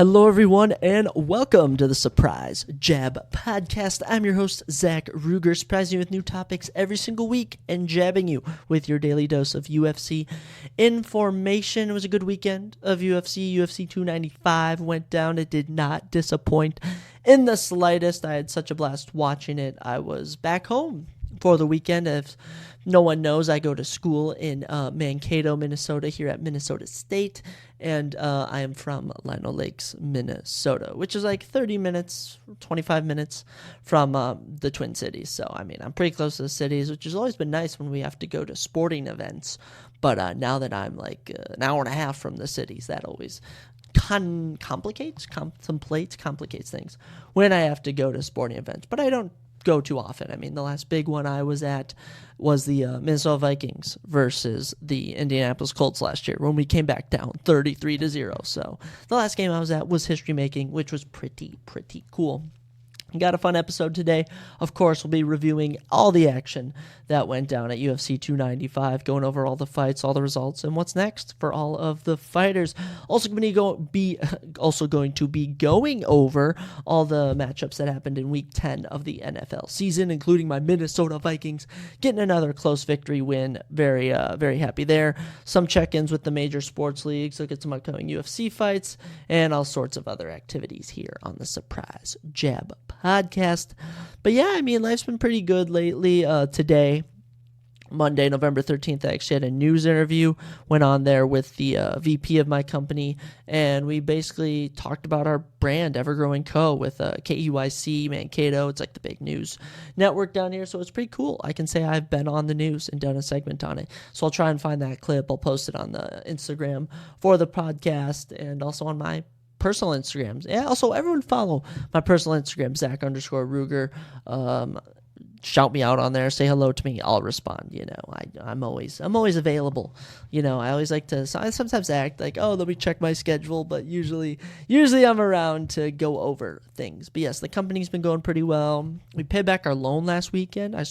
Hello, everyone, and welcome to the Surprise Jab Podcast. I'm your host, Zach Ruger, surprising you with new topics every single week and jabbing you with your daily dose of UFC information. It was a good weekend of UFC. UFC 295 went down. It did not disappoint in the slightest. I had such a blast watching it. I was back home for the weekend. If no one knows, I go to school in Mankato, Minnesota, here at Minnesota State, and I am from Lino Lakes, Minnesota, which is like 30 minutes, 25 minutes from the Twin Cities. So, I mean, I'm pretty close to the cities, which has always been nice when we have to go to sporting events. But now that I'm like an hour and a half from the cities, that always complicates things when I have to go to sporting events. But I don't go too often. I mean, the last big one I was at was the Minnesota Vikings versus the Indianapolis Colts last year when we came back down 33-0. So the last game I was at was history making, which was pretty cool. Got a fun episode today. Of course, we'll be reviewing all the action that went down at UFC 295, going over all the fights, all the results, and what's next for all of the fighters. Also going to be going over all the matchups that happened in Week 10 of the NFL season, including my Minnesota Vikings getting another close victory win. Very happy there. Some check-ins with the major sports leagues. Look at some upcoming UFC fights and all sorts of other activities here on the Surprise Jab Podcast. But yeah, I mean, life's been pretty good lately. Today, Monday, November 13th, I actually had a news interview, went on there with the VP of my company, and we basically talked about our brand, Evergrowing Co., with KEYC, Mankato. It's like the big news network down here, so it's pretty cool. I can say I've been on the news and done a segment on it, so I'll try and find that clip. I'll post it on the Instagram for the podcast and also on my personal Instagrams. Yeah, also everyone follow my personal Instagram, Zach_Ruger. Shout me out on there, say hello to me, I'll respond. You know, I'm always available. You know, I always like to, so I sometimes act like, oh, let me check my schedule, but usually I'm around to go over things. But yes, the company's been going pretty well. We paid back our loan last weekend. I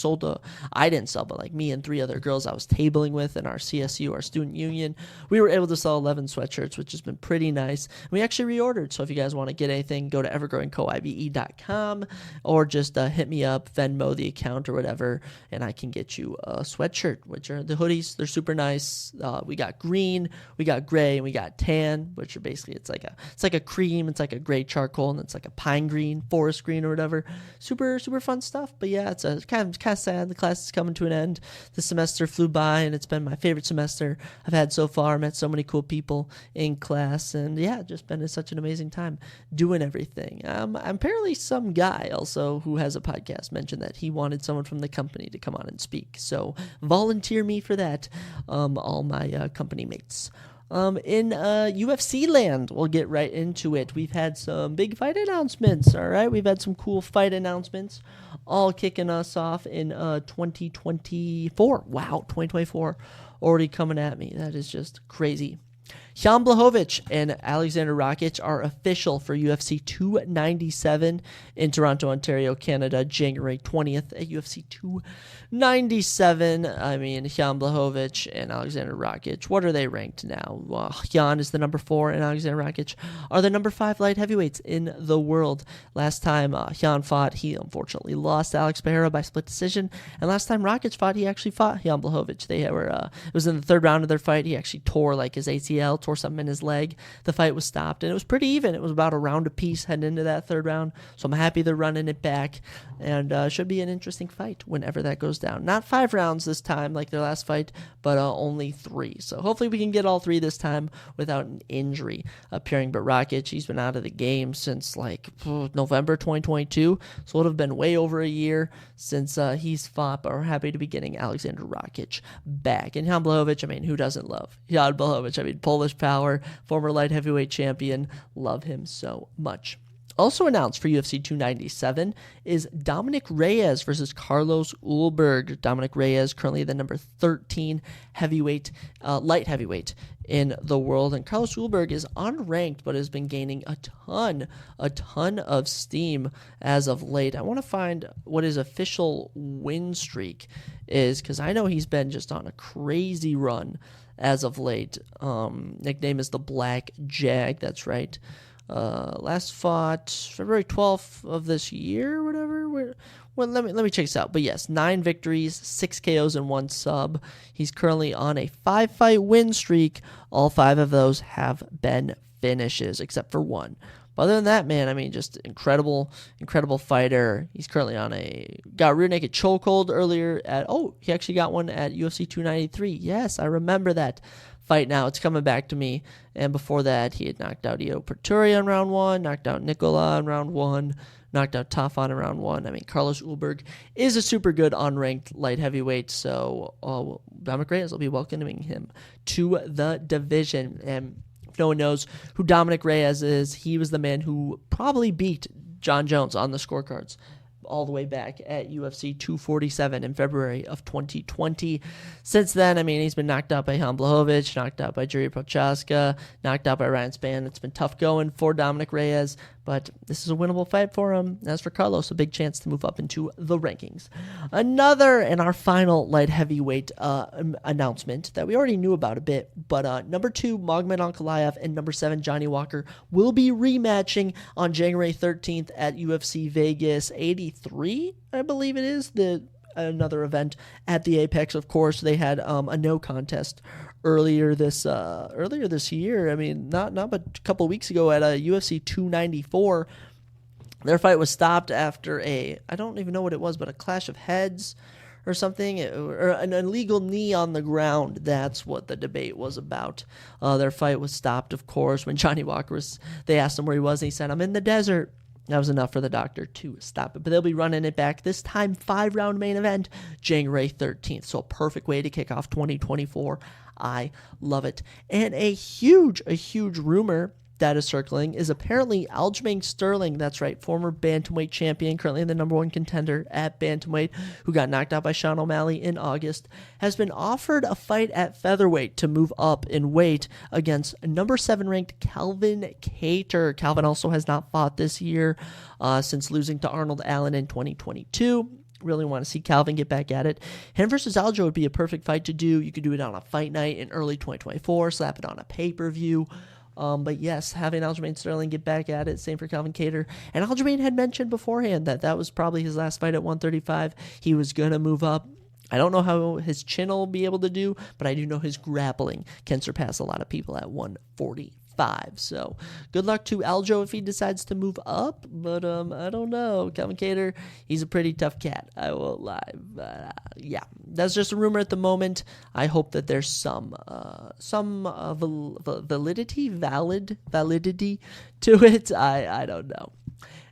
didn't sell, but like me and 3 other girls I was tabling with in our CSU, our student union, we were able to sell 11 sweatshirts, which has been pretty nice. And we actually reordered, so if you guys want to get anything, go to evergrowingcoibe.com or just hit me up, Venmo the account or whatever, and I can get you a sweatshirt, which are the hoodies. They're super nice. We got green, we got gray, and we got tan, which are basically it's like a cream, it's like a gray charcoal, and it's like a pine green, forest green, or whatever. Super fun stuff. But yeah, it's kind of sad. The class is coming to an end. The semester flew by, and it's been my favorite semester I've had so far. Met so many cool people in class, and yeah, just been such an amazing time doing everything. Apparently some guy also who has a podcast mentioned that he wanted someone from the company to come on and speak. So volunteer me for that, all my company mates. In UFC land, we'll get right into it. We've had some big fight announcements, all right? We've had some cool fight announcements, all kicking us off in 2024. Wow, 2024 already coming at me. That is just crazy. Jan Blachowicz and Alexander Rakic are official for UFC 297 in Toronto, Ontario, Canada, January 20th at UFC 297. I mean, Jan Blachowicz and Alexander Rakic, what are they ranked now? Well, Jan is the number 4 and Alexander Rakic are the number 5 light heavyweights in the world. Last time Jan fought, he unfortunately lost Alex Pereira by split decision. And last time Rakic fought, he actually fought Jan Blachowicz. They were, it was in the 3rd round of their fight. He actually tore like his ACL, tore something in his leg. The fight was stopped, and it was pretty even. It was about a round apiece heading into that 3rd round, so I'm happy they're running it back, and should be an interesting fight whenever that goes down. Not 5 rounds this time like their last fight, but only 3, so hopefully we can get all 3 this time without an injury appearing. But Rakic, he's been out of the game since like November 2022, so it would have been way over a year since he's fought, but we're happy to be getting Alexander Rakic back. And Jan Blachowicz, I mean, who doesn't love Jan Blachowicz? I mean, Polish power, former light heavyweight champion. Love him so much. Also announced for UFC 297 is Dominic Reyes versus Carlos Ulberg. Dominic Reyes, currently the number 13 heavyweight, light heavyweight in the world. And Carlos Ulberg is unranked, but has been gaining a ton of steam as of late. I want to find what his official win streak is, because I know he's been just on a crazy run as of late. Nickname is the Black Jag, that's right. Last fought February 12th of this year, whatever. Well, let me check this out. But yes, 9 victories, 6 KOs, and 1 sub. He's currently on a 5-fight win streak. All 5 of those have been finishes, except for 1. But other than that, man, I mean, just incredible fighter. He's currently got a rear naked chokehold earlier he actually got one at UFC 293. Yes, I remember that fight now. It's coming back to me. And before that, he had knocked out Io Pretoria in round 1, knocked out Nicola in round 1, knocked out Tafon in round 1. I mean, Carlos Ulberg is a super good unranked light heavyweight, so Dominic Reyes will be welcoming him to the division. And if no one knows who Dominic Reyes is, he was the man who probably beat John Jones on the scorecards all the way back at UFC 247 in February of 2020. Since then, I mean, he's been knocked out by Jan Blachowicz, knocked out by Jiri Prochaska, knocked out by Ryan Spann. It's been tough going for Dominic Reyes, but this is a winnable fight for him. As for Carlos, a big chance to move up into the rankings. Another and our final light heavyweight announcement that we already knew about a bit, but number 2, Magomed Ankalaev, and number 7, Johnny Walker, will be rematching on January 13th at UFC Vegas 83, I believe it is, another event at the Apex. Of course, they had a no contest earlier this year. I mean, not but a couple of weeks ago at UFC 294. Their fight was stopped after I don't even know what it was, but a clash of heads or something, or an illegal knee on the ground. That's what the debate was about. Their fight was stopped, of course, when Johnny Walker they asked him where he was, and he said, "I'm in the desert." That was enough for the doctor to stop it. But they'll be running it back this time, 5-round main event, January 13th. So a perfect way to kick off 2024. I love it. And a huge rumor that is circling is apparently Aljamain Sterling. That's right, former bantamweight champion, currently the number 1 contender at bantamweight, who got knocked out by Sean O'Malley in August, has been offered a fight at featherweight to move up in weight against number 7 ranked Calvin Kattar. Calvin also has not fought this year since losing to Arnold Allen in 2022. Really want to see Calvin get back at it. Him versus Aljo would be a perfect fight to do. You could do it on a fight night in early 2024, slap it on a pay-per-view. But yes, having Aljamain Sterling get back at it, same for Calvin Kattar. And Aljamain had mentioned beforehand that was probably his last fight at 135. He was going to move up. I don't know how his chin will be able to do, but I do know his grappling can surpass a lot of people at 145. So good luck to Aljo if he decides to move up, but I don't know. Calvin Kattar, he's a pretty tough cat, I won't lie. But yeah, that's just a rumor at the moment. I hope that there's some validity to it. I don't know.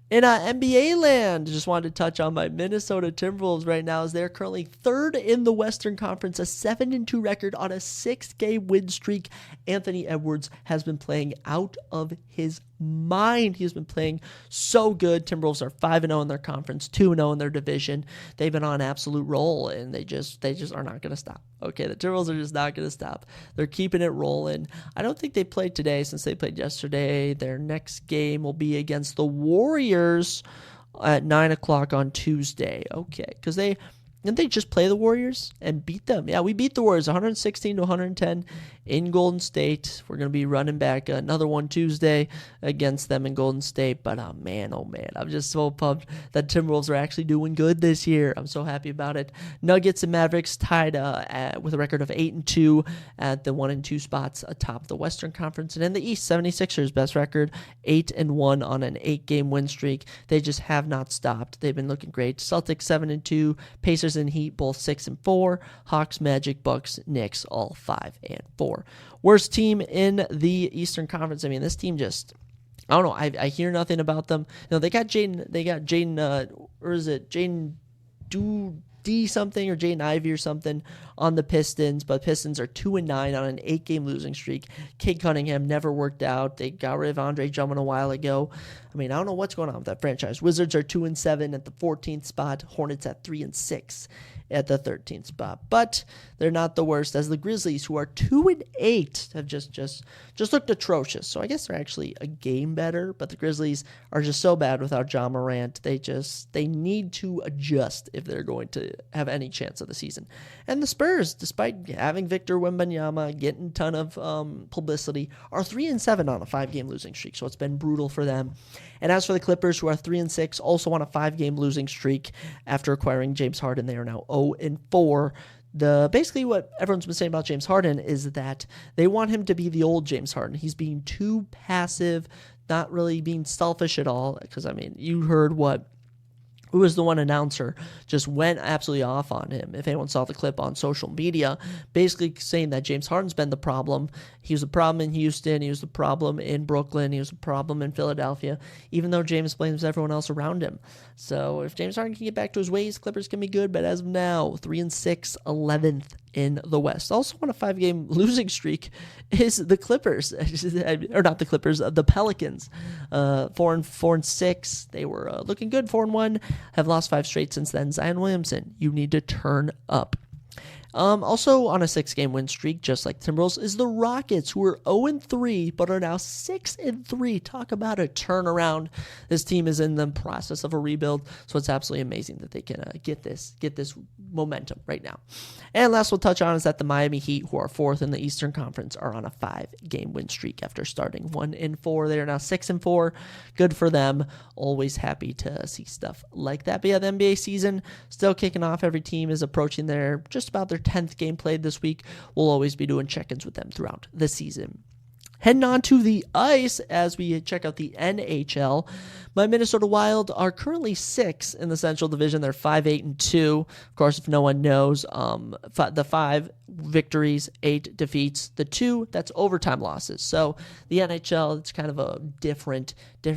In NBA land, just wanted to touch on my Minnesota Timberwolves right now, as they're currently 3rd in the Western Conference, a 7-2 record on a 6-game win streak. Anthony Edwards has been playing out of his mind. He has been playing so good. Timberwolves are 5-0 in their conference, 2-0 in their division. They've been on an absolute roll, and they just are not going to stop. Okay, the Timberwolves are just not going to stop. They're keeping it rolling. I don't think they played today since they played yesterday. Their next game will be against the Warriors at 9 o'clock on Tuesday. Okay, because didn't they just play the Warriors and beat them? Yeah, we beat the Warriors 116-110 in Golden State. We're going to be running back another one Tuesday against them in Golden State. But oh man, I'm just so pumped that Timberwolves are actually doing good this year. I'm so happy about it. Nuggets and Mavericks tied with a record of 8-2 at the 1-2 spots atop the Western Conference. And in the East, 76ers best record, 8-1 on an 8-game win streak. They just have not stopped. They've been looking great. Celtics 7-2, Pacers and Heat both 6-4, Hawks, Magic, Bucks, Knicks all 5-4. Worst team in the Eastern Conference. I mean, this team just, I don't know. I hear nothing about them. They got Jaden, or is it Jaden D something or Jaden Ivey or something on the Pistons, but Pistons are 2-9 on an 8-game losing streak. Cade Cunningham never worked out. They got rid of Andre Drummond a while ago. I mean, I don't know what's going on with that franchise. Wizards are 2-7 at the 14th spot. Hornets at 3-6 at the 13th spot. But they're not the worst, as the Grizzlies, who are 2-8, have just looked atrocious. So I guess they're actually a game better, but the Grizzlies are just so bad without Ja Morant. They need to adjust if they're going to have any chance of the season. And the Spurs, despite having Victor Wembanyama, getting a ton of publicity, are 3-7 on a 5-game losing streak. So it's been brutal for them. And as for the Clippers, who are 3-6, also on a 5-game losing streak after acquiring James Harden, they are now 0-4. Basically what everyone's been saying about James Harden is that they want him to be the old James Harden. He's being too passive, not really being selfish at all. Because, I mean, you heard who was the one announcer just went absolutely off on him. If anyone saw the clip on social media, basically saying that James Harden's been the problem. He was the problem in Houston. He was the problem in Brooklyn. He was the problem in Philadelphia, even though James blames everyone else around him. So if James Harden can get back to his ways, Clippers can be good. But as of now, 3-6, 11th in the West. Also on a 5-game losing streak is the Clippers, or not the Clippers, the Pelicans. 4-6. They were looking good. 4-1. Have lost 5 straight since then. Zion Williamson, you need to turn up. Also on a 6-game win streak, just like Timberwolves, is the Rockets, who are 0-3, but are now 6-3. Talk about a turnaround. This team is in the process of a rebuild, so it's absolutely amazing that they can get this momentum right now. And last we'll touch on is that the Miami Heat, who are 4th in the Eastern Conference, are on a 5-game win streak after starting 1-4. They are now 6-4. Good for them. Always happy to see stuff like that. But yeah, the NBA season still kicking off. Every team is approaching just about their 10th game played this week. We'll always be doing check-ins with them throughout the season. Heading on to the ice as we check out the NHL. My Minnesota Wild are currently 6th in the Central Division. They're 5-8-2. Of course, if no one knows, the 5 victories, 8 defeats. The 2, that's overtime losses. So the NHL, it's kind of a different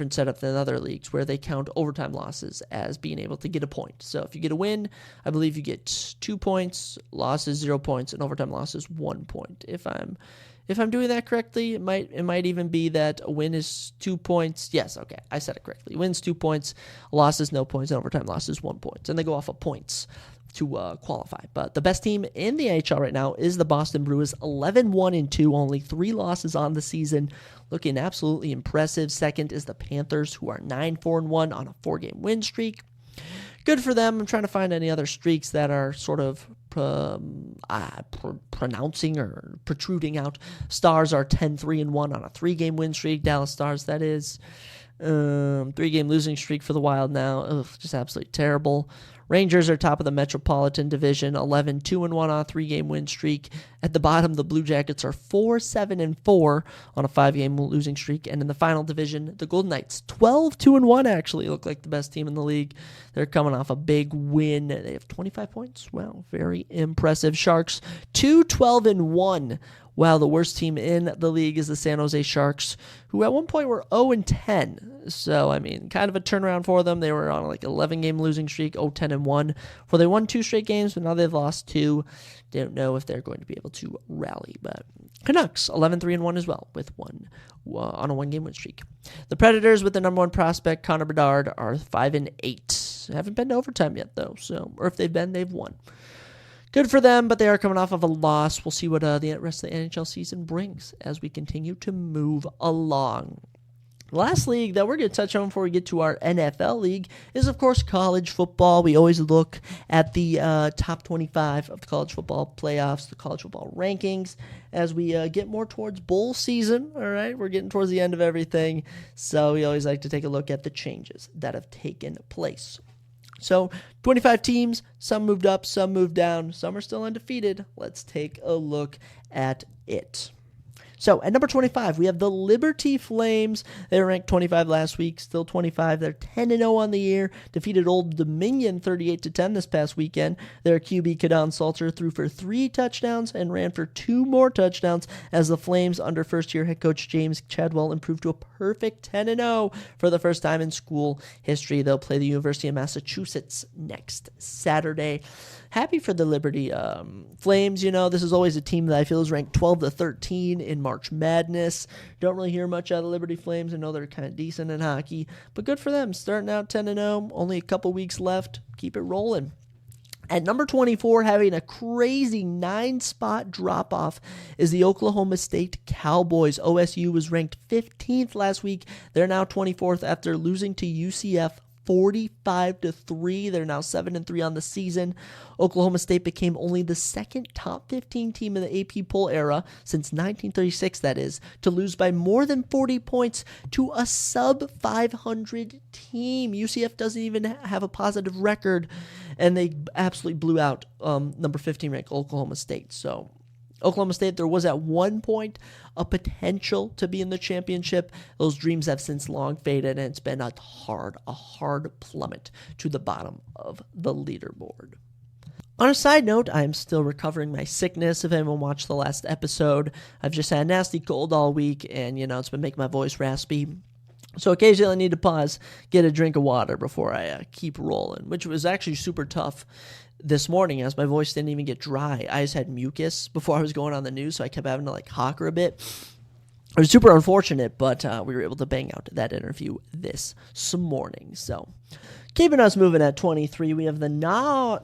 setup than other leagues where they count overtime losses as being able to get a point. So if you get a win, I believe you get 2 points, losses 0 points, and overtime losses 1 point. If I'm doing that correctly, it might even be that a win is 2 points. Yes, okay, I said it correctly. Wins 2 points, losses no points, and overtime losses 1 point. And they go off of points to qualify. But the best team in the AHL right now is the Boston Bruins, 11-1-2, only 3 losses on the season, looking absolutely impressive. Second is the Panthers, who are 9-4-1 on a 4-game win streak. Good for them. I'm trying to find any other streaks that are sort of pronouncing or protruding out. Stars are 10-3-1 on a 3-game win streak. Dallas Stars, that is. 3-game losing streak for the Wild now. Ugh, just absolutely terrible. Rangers are top of the Metropolitan Division, 11-2-1 on a 3-game win streak. At the bottom, the Blue Jackets are 4-7-4 on a 5-game losing streak. And in the final division, the Golden Knights, 12-2-1 actually look like the best team in the league. They're coming off a big win. They have 25 points. Wow, very impressive. Sharks, 2-12-1. Wow, the worst team in the league is the San Jose Sharks, who at one point were 0-10. So, I mean, kind of a turnaround for them. They were on like 11-game losing streak, 0-10-1. Well, they won 2 straight games, but now they've lost 2. Don't know if they're going to be able to rally. But Canucks, 11-3-1 as well, with on a 1-game win streak. The Predators, with the number 1 prospect, Connor Bedard, are 5-8. Haven't been to overtime yet, though. So, or if they've been, they've won. Good for them, but they are coming off of a loss. We'll see what the rest of the NHL season brings as we continue to move along. The last league that we're going to touch on before we get to our NFL league is, of course, college football. We always look at the top 25 of the college football playoffs, the college football rankings, as we get more towards bowl season. All right, we're getting towards the end of everything, so we always like to take a look at the changes that have taken place. So 25 teams, some moved up, some moved down, some are still undefeated. Let's take a look at it. So at number 25, we have the Liberty Flames. They were ranked 25 last week, still 25. They're 10-0 on the year. Defeated Old Dominion 38-10 this past weekend. Their QB, Kadon Salter, threw for 3 touchdowns and ran for 2 more touchdowns as the Flames, under first-year head coach James Chadwell, improved to a perfect 10-0 for the first time in school history. They'll play the University of Massachusetts next Saturday. Happy for the Liberty Flames. You know, this is always a team that I feel is ranked 12-13 in March Madness. Don't really hear much out of the Liberty Flames. I know they're kind of decent in hockey, but good for them. Starting out 10-0, only a couple weeks left. Keep it rolling. At number 24, having a crazy 9-spot drop-off, is the Oklahoma State Cowboys. OSU was ranked 15th last week. They're now 24th after losing to UCF 45-3. They're now 7-3 on the season. Oklahoma State became only the second top 15 team in the AP poll era since 1936, that is, to lose by more than 40 points to a sub 500 team. UCF doesn't even have a positive record, and they absolutely blew out number 15 ranked Oklahoma State. So Oklahoma State, there was at one point a potential to be in the championship. Those dreams have since long faded, and it's been a hard plummet to the bottom of the leaderboard. On a side note, I'm still recovering my sickness. If anyone watched the last episode, I've just had a nasty cold all week, and, it's been making my voice raspy. So occasionally I need to pause, get a drink of water before I keep rolling, which was actually super tough this morning as my voice didn't even get dry. I just had mucus before I was going on the news, so I kept having to hocker a bit. It was super unfortunate, but we were able to bang out that interview this morning. So keeping us moving at 23, we have the not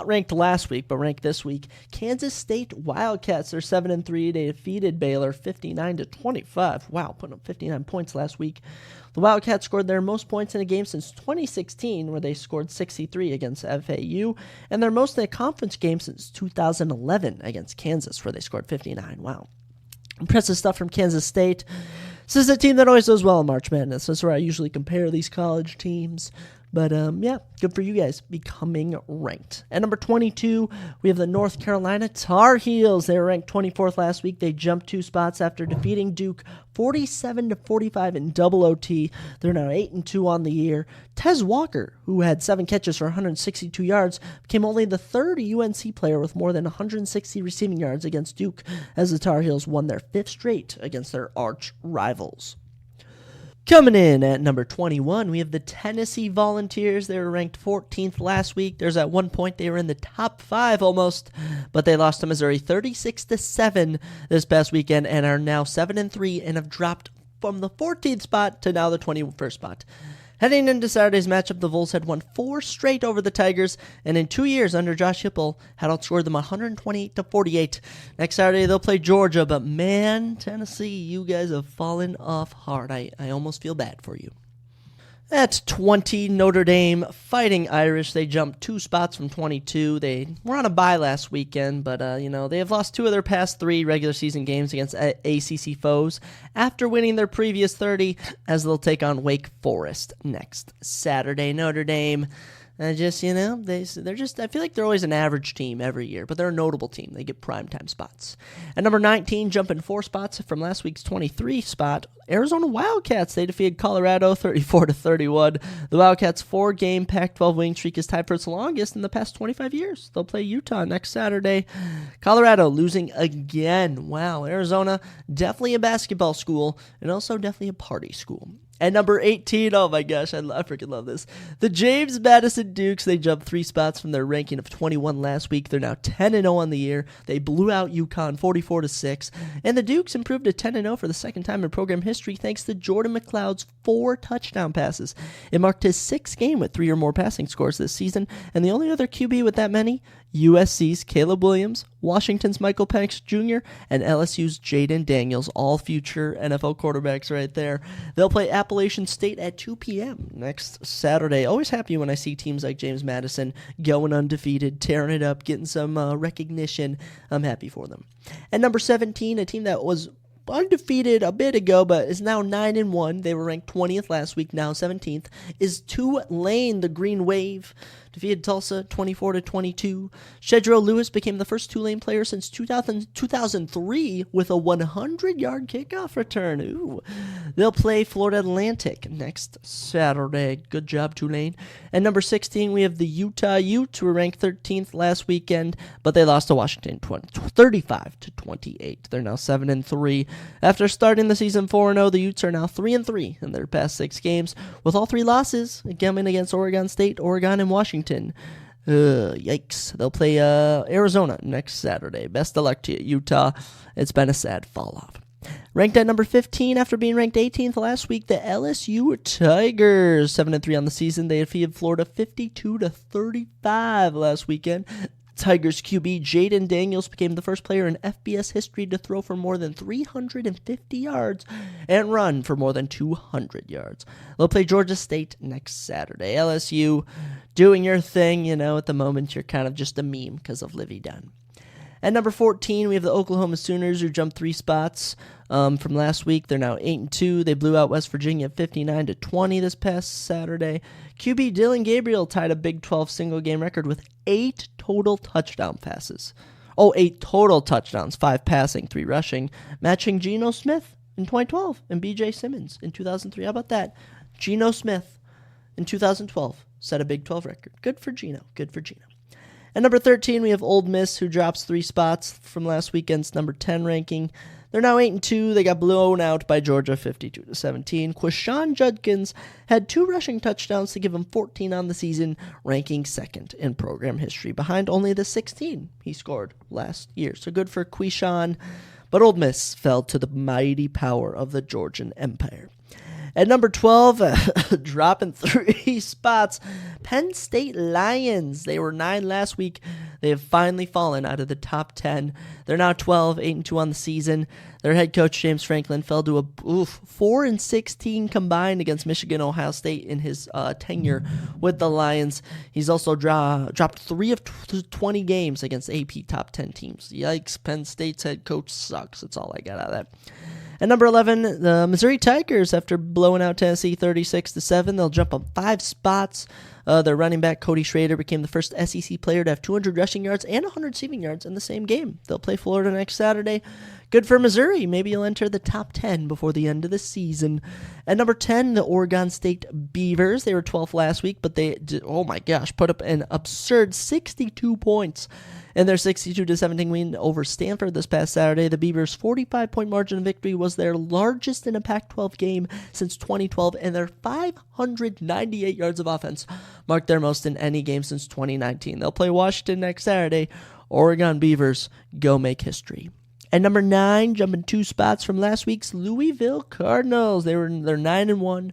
ranked last week, but ranked this week, Kansas State Wildcats. They're 7-3. They defeated Baylor 59-25. Wow, putting up 59 points last week. The Wildcats scored their most points in a game since 2016, where they scored 63 against FAU, and their most in a conference game since 2011 against Kansas, where they scored 59. Wow. Impressive stuff from Kansas State. This is a team that always does well in March Madness. That's where I usually compare these college teams. But, good for you guys becoming ranked. At number 22, we have the North Carolina Tar Heels. They were ranked 24th last week. They jumped 2 spots after defeating Duke 47-45 in double OT. They're now 8-2 on the year. Tez Walker, who had 7 catches for 162 yards, became only the third UNC player with more than 160 receiving yards against Duke, as the Tar Heels won their 5th straight against their arch rivals. Coming in at number 21, we have the Tennessee Volunteers. They were ranked 14th last week. There's at one point they were in the top 5 almost, but they lost to Missouri 36-7 this past weekend and are now 7-3 and have dropped from the 14th spot to now the 21st spot. Heading into Saturday's matchup, the Vols had won 4 straight over the Tigers, and in 2 years under Josh Heupel had outscored them 128-48. Next Saturday, they'll play Georgia, but man, Tennessee, you guys have fallen off hard. I almost feel bad for you. At 20, Notre Dame Fighting Irish. They jumped 2 spots from 22. They were on a bye last weekend, but they have lost 2 of their past 3 regular season games against ACC foes after winning their previous 30, as they'll take on Wake Forest next Saturday. Notre Dame, they're just, I feel like they're always an average team every year, but they're a notable team. They get primetime spots. At number 19, jumping 4 spots from last week's 23 spot, Arizona Wildcats. They defeated Colorado 34-31. The Wildcats' 4-game Pac-12 winning streak is tied for its longest in the past 25 years. They'll play Utah next Saturday. Colorado losing again. Wow, Arizona, definitely a basketball school, and also definitely a party school. At number 18, oh my gosh, I freaking love this. The James Madison Dukes, they jumped 3 spots from their ranking of 21 last week. They're now 10-0 on the year. They blew out UConn 44-6. And the Dukes improved to 10-0 for the second time in program history thanks to Jordan McLeod's 4 touchdown passes. It marked his 6th game with 3 or more passing scores this season, and the only other QB with that many, USC's Caleb Williams, Washington's Michael Penix Jr., and LSU's Jaden Daniels, all future NFL quarterbacks right there. They'll play Appalachian State at 2 p.m. next Saturday. Always happy when I see teams like James Madison going undefeated, tearing it up, getting some recognition. I'm happy for them. At number 17, a team that was undefeated a bit ago, but is now 9-1. They were ranked 20th last week, now 17th, is Tulane, the Green Wave. Defeated Tulsa 24-22. Shedro Lewis became the first Tulane player since 2003 with a 100-yard kickoff return. Ooh. They'll play Florida Atlantic next Saturday. Good job, Tulane. At number 16, we have the Utah Utes, who were ranked 13th last weekend, but they lost to Washington 35-28. They're now 7-3. After starting the season 4-0, the Utes are now 3-3 in their past 6 games, with all 3 losses coming against Oregon State, Oregon, and Washington. Yikes. They'll play Arizona next Saturday. Best of luck to you, Utah. It's been a sad fall off. Ranked at number 15 after being ranked 18th last week, the LSU Tigers, 7-3 on the season. They defeated Florida 52-35 last weekend. Tigers QB Jaden Daniels became the first player in FBS history to throw for more than 350 yards and run for more than 200 yards. They'll play Georgia State next Saturday. LSU doing your thing, at the moment you're kind of just a meme because of Livy Dunn. At number 14, we have the Oklahoma Sooners, who jumped 3 spots from last week. They're now 8-2. They blew out West Virginia 59-20 this past Saturday. QB Dylan Gabriel tied a Big 12 single-game record with 8 total touchdown passes. 8 total touchdowns, 5 passing, 3 rushing, matching Geno Smith in 2012 and B.J. Simmons in 2003. How about that? Geno Smith in 2012 set a Big 12 record. Good for Geno. Good for Geno. At number 13, we have Ole Miss, who drops 3 spots from last weekend's number 10 ranking. They're now 8-2. They got blown out by Georgia 52-17. Quashawn Judkins had 2 rushing touchdowns to give him 14 on the season, ranking second in program history, behind only the 16 he scored last year. So good for Quashawn, but Ole Miss fell to the mighty power of the Georgian Empire. At number 12, dropping 3 spots, Penn State Lions. They were 9 last week. They have finally fallen out of the top 10. They're now 12, 8-2 on the season. Their head coach, James Franklin, fell to a 4-16 combined against Michigan, Ohio State in his tenure with the Lions. He's also dropped 3 of 20 games against AP top 10 teams. Yikes, Penn State's head coach sucks. That's all I got out of that. At number 11, the Missouri Tigers, after blowing out Tennessee 36-7, they'll jump up 5 spots. Their running back, Cody Schrader, became the first SEC player to have 200 rushing yards and 100 receiving yards in the same game. They'll play Florida next Saturday. Good for Missouri. Maybe you'll enter the top 10 before the end of the season. At number 10, the Oregon State Beavers. They were 12th last week, but they, put up an absurd 62 points in their 62-17 win over Stanford this past Saturday. The Beavers' 45-point margin of victory was their largest in a Pac-12 game since 2012, and their 598 yards of offense marked their most in any game since 2019. They'll play Washington next Saturday. Oregon Beavers, go make history. At number 9, jumping 2 spots from last week's Louisville Cardinals. They're 9-1.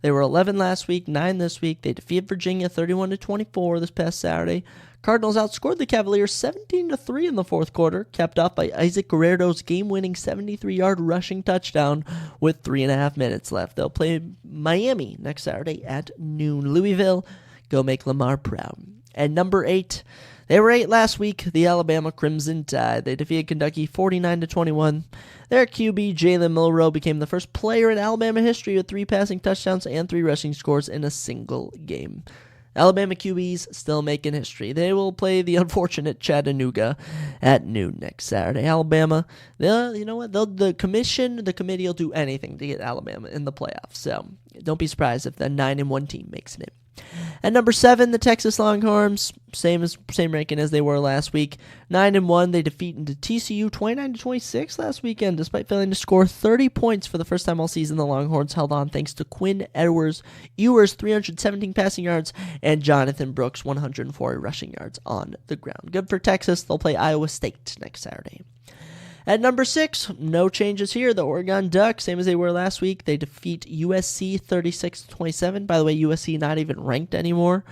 They were 11 last week, 9 this week. They defeated Virginia 31-24 this past Saturday. Cardinals outscored the Cavaliers 17-3 in the fourth quarter, capped off by Isaac Guerrero's game-winning 73-yard rushing touchdown with 3.5 minutes left. They'll play Miami next Saturday at noon. Louisville, go make Lamar proud. At number 8, they were 8 last week, the Alabama Crimson Tide. They defeated Kentucky 49-21. Their QB, Jalen Milroe, became the first player in Alabama history with 3 passing touchdowns and 3 rushing scores in a single game. Alabama QBs still making history. They will play the unfortunate Chattanooga at noon next Saturday. Alabama, the committee will do anything to get Alabama in the playoffs. So don't be surprised if the 9-1 team makes it in. At number 7, the Texas Longhorns, same ranking as they were last week. 9-1, they defeated TCU 29-26 last weekend. Despite failing to score 30 points for the first time all season, the Longhorns held on thanks to Quinn Ewers' 317 passing yards and Jonathan Brooks' 104 rushing yards on the ground. Good for Texas. They'll play Iowa State next Saturday. At number 6, no changes here. The Oregon Ducks, same as they were last week. They defeat USC 36-27. By the way, USC not even ranked anymore.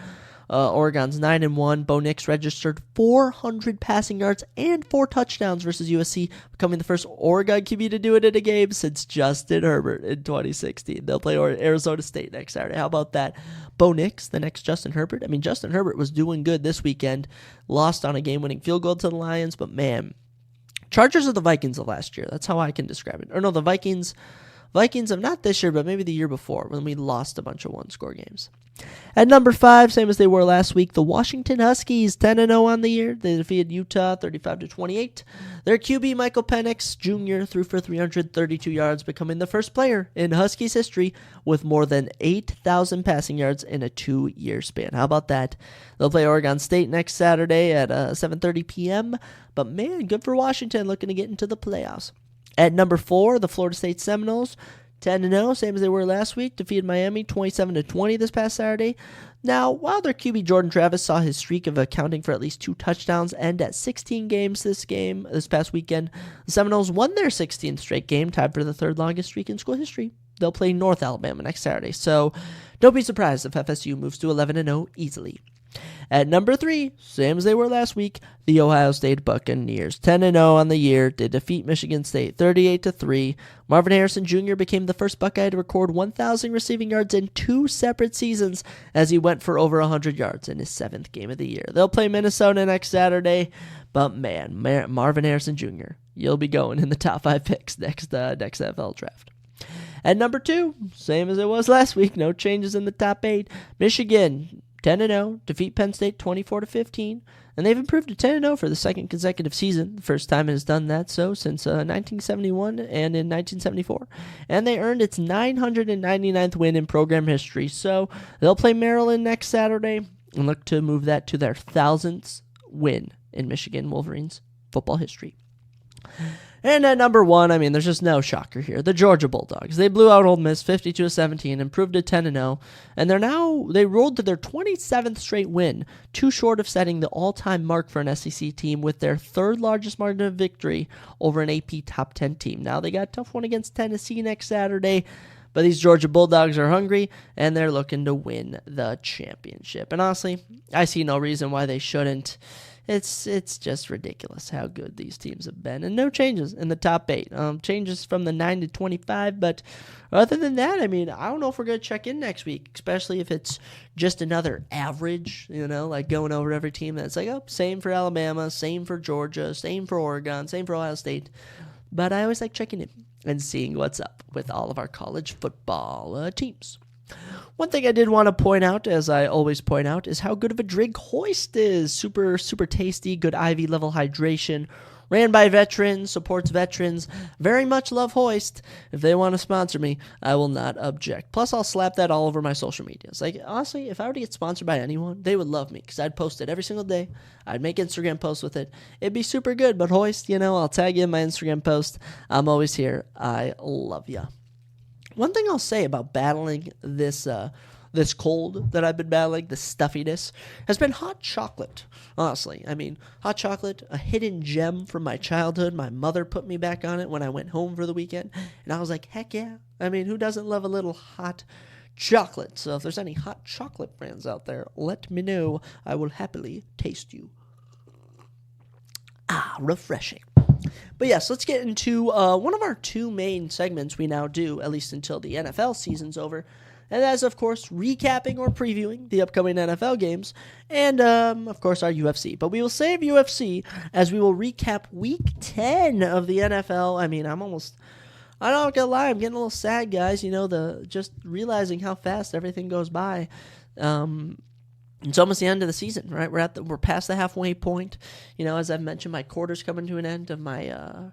Oregon's 9-1. Bo Nix registered 400 passing yards and 4 touchdowns versus USC, becoming the first Oregon QB to do it in a game since Justin Herbert in 2016. They'll play Arizona State next Saturday. How about that? Bo Nix, the next Justin Herbert. I mean, Justin Herbert was doing good this weekend. Lost on a game-winning field goal to the Lions, but man, Chargers are the Vikings of last year. That's how I can describe it. Or no, the Vikings of not this year, but maybe the year before when we lost a bunch of one-score games. At number 5, same as they were last week, the Washington Huskies, 10-0 on the year. They defeated Utah 35-28. Their QB, Michael Penix Jr., threw for 332 yards, becoming the first player in Huskies history with more than 8,000 passing yards in a 2-year span. How about that? They'll play Oregon State next Saturday at 7:30 p.m. But man, good for Washington, looking to get into the playoffs. At number 4, the Florida State Seminoles, 10-0, same as they were last week, defeated Miami 27-20 this past Saturday. Now, while their QB Jordan Travis saw his streak of accounting for at least 2 touchdowns end at 16 games this past weekend, the Seminoles won their 16th straight game, tied for the 3rd longest streak in school history. They'll play North Alabama next Saturday, so don't be surprised if FSU moves to 11-0 easily. At number 3, same as they were last week, the Ohio State Buccaneers. 10-0 on the year. They defeat Michigan State 38-3. Marvin Harrison Jr. became the first Buckeye to record 1,000 receiving yards in 2 separate seasons as he went for over 100 yards in his 7th game of the year. They'll play Minnesota next Saturday, but man, Marvin Harrison Jr., you'll be going in the top 5 picks next NFL draft. At number 2, same as it was last week, no changes in the top 8. Michigan, 10-0, defeat Penn State 24-15, and they've improved to 10-0 for the second consecutive season, the first time it has done that so since 1971 and in 1974. And they earned its 999th win in program history, so they'll play Maryland next Saturday and look to move that to their 1,000th win in Michigan Wolverines football history. And at number 1, I mean, there's just no shocker here. The Georgia Bulldogs. They blew out Ole Miss 52-17, improved to 10-0, and they rolled to their 27th straight win, too short of setting the all-time mark for an SEC team with their 3rd largest margin of victory over an AP top 10 team. Now they got a tough one against Tennessee next Saturday, but these Georgia Bulldogs are hungry, and they're looking to win the championship. And honestly, I see no reason why they shouldn't. It's just ridiculous how good these teams have been. And no changes in the top 8. Changes from the 9 to 25, but other than that, I mean, I don't know if we're going to check in next week, especially if it's just another average, like going over every team that's like, oh, same for Alabama, same for Georgia, same for Oregon, same for Ohio State. But I always like checking in and seeing what's up with all of our college football teams. One thing I did want to point out, as I always point out, is how good of a drink Hoist is. Super, super tasty, good IV level hydration. Ran by veterans, supports veterans. Very much love Hoist. If they want to sponsor me, I will not object. Plus, I'll slap that all over my social medias. Like, honestly, if I were to get sponsored by anyone, they would love me because I'd post it every single day. I'd make Instagram posts with it. It'd be super good, but Hoist, I'll tag you in my Instagram post. I'm always here. I love ya. One thing I'll say about battling this cold that I've been battling, the stuffiness, has been hot chocolate. Honestly, I mean, hot chocolate, a hidden gem from my childhood. My mother put me back on it when I went home for the weekend, and I was like, heck yeah. I mean, who doesn't love a little hot chocolate? So if there's any hot chocolate brands out there, let me know. I will happily taste you. Refreshing. But yes, let's get into one of our 2 main segments we now do, at least until the NFL season's over. And that is, of course, recapping or previewing the upcoming NFL games and, of course, our UFC. But we will save UFC as we will recap Week 10 of the NFL. I mean, I'm not going to lie, I'm getting a little sad, guys. Just realizing how fast everything goes by. It's almost the end of the season, right? We're past the halfway point. As I've mentioned, my quarter's coming to an end of my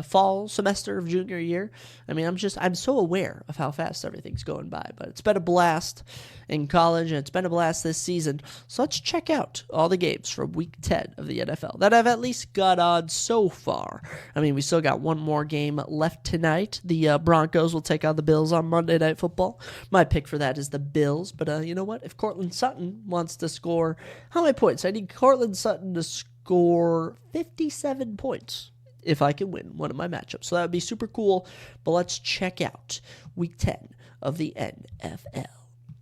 fall semester of junior year. I mean, I'm so aware of how fast everything's going by, but it's been a blast in college, and it's been a blast this season. So let's check out all the games from Week 10 of the NFL that I've at least got on so far. I mean, we still got one more game left tonight. The Broncos will take on the Bills on Monday Night Football. My pick for that is the Bills, but you know what? If Cortland Sutton wants to score, how many points? I need Cortland Sutton to score 57 points. If I can win one of my matchups. So that would be super cool. But let's check out Week 10 of the NFL.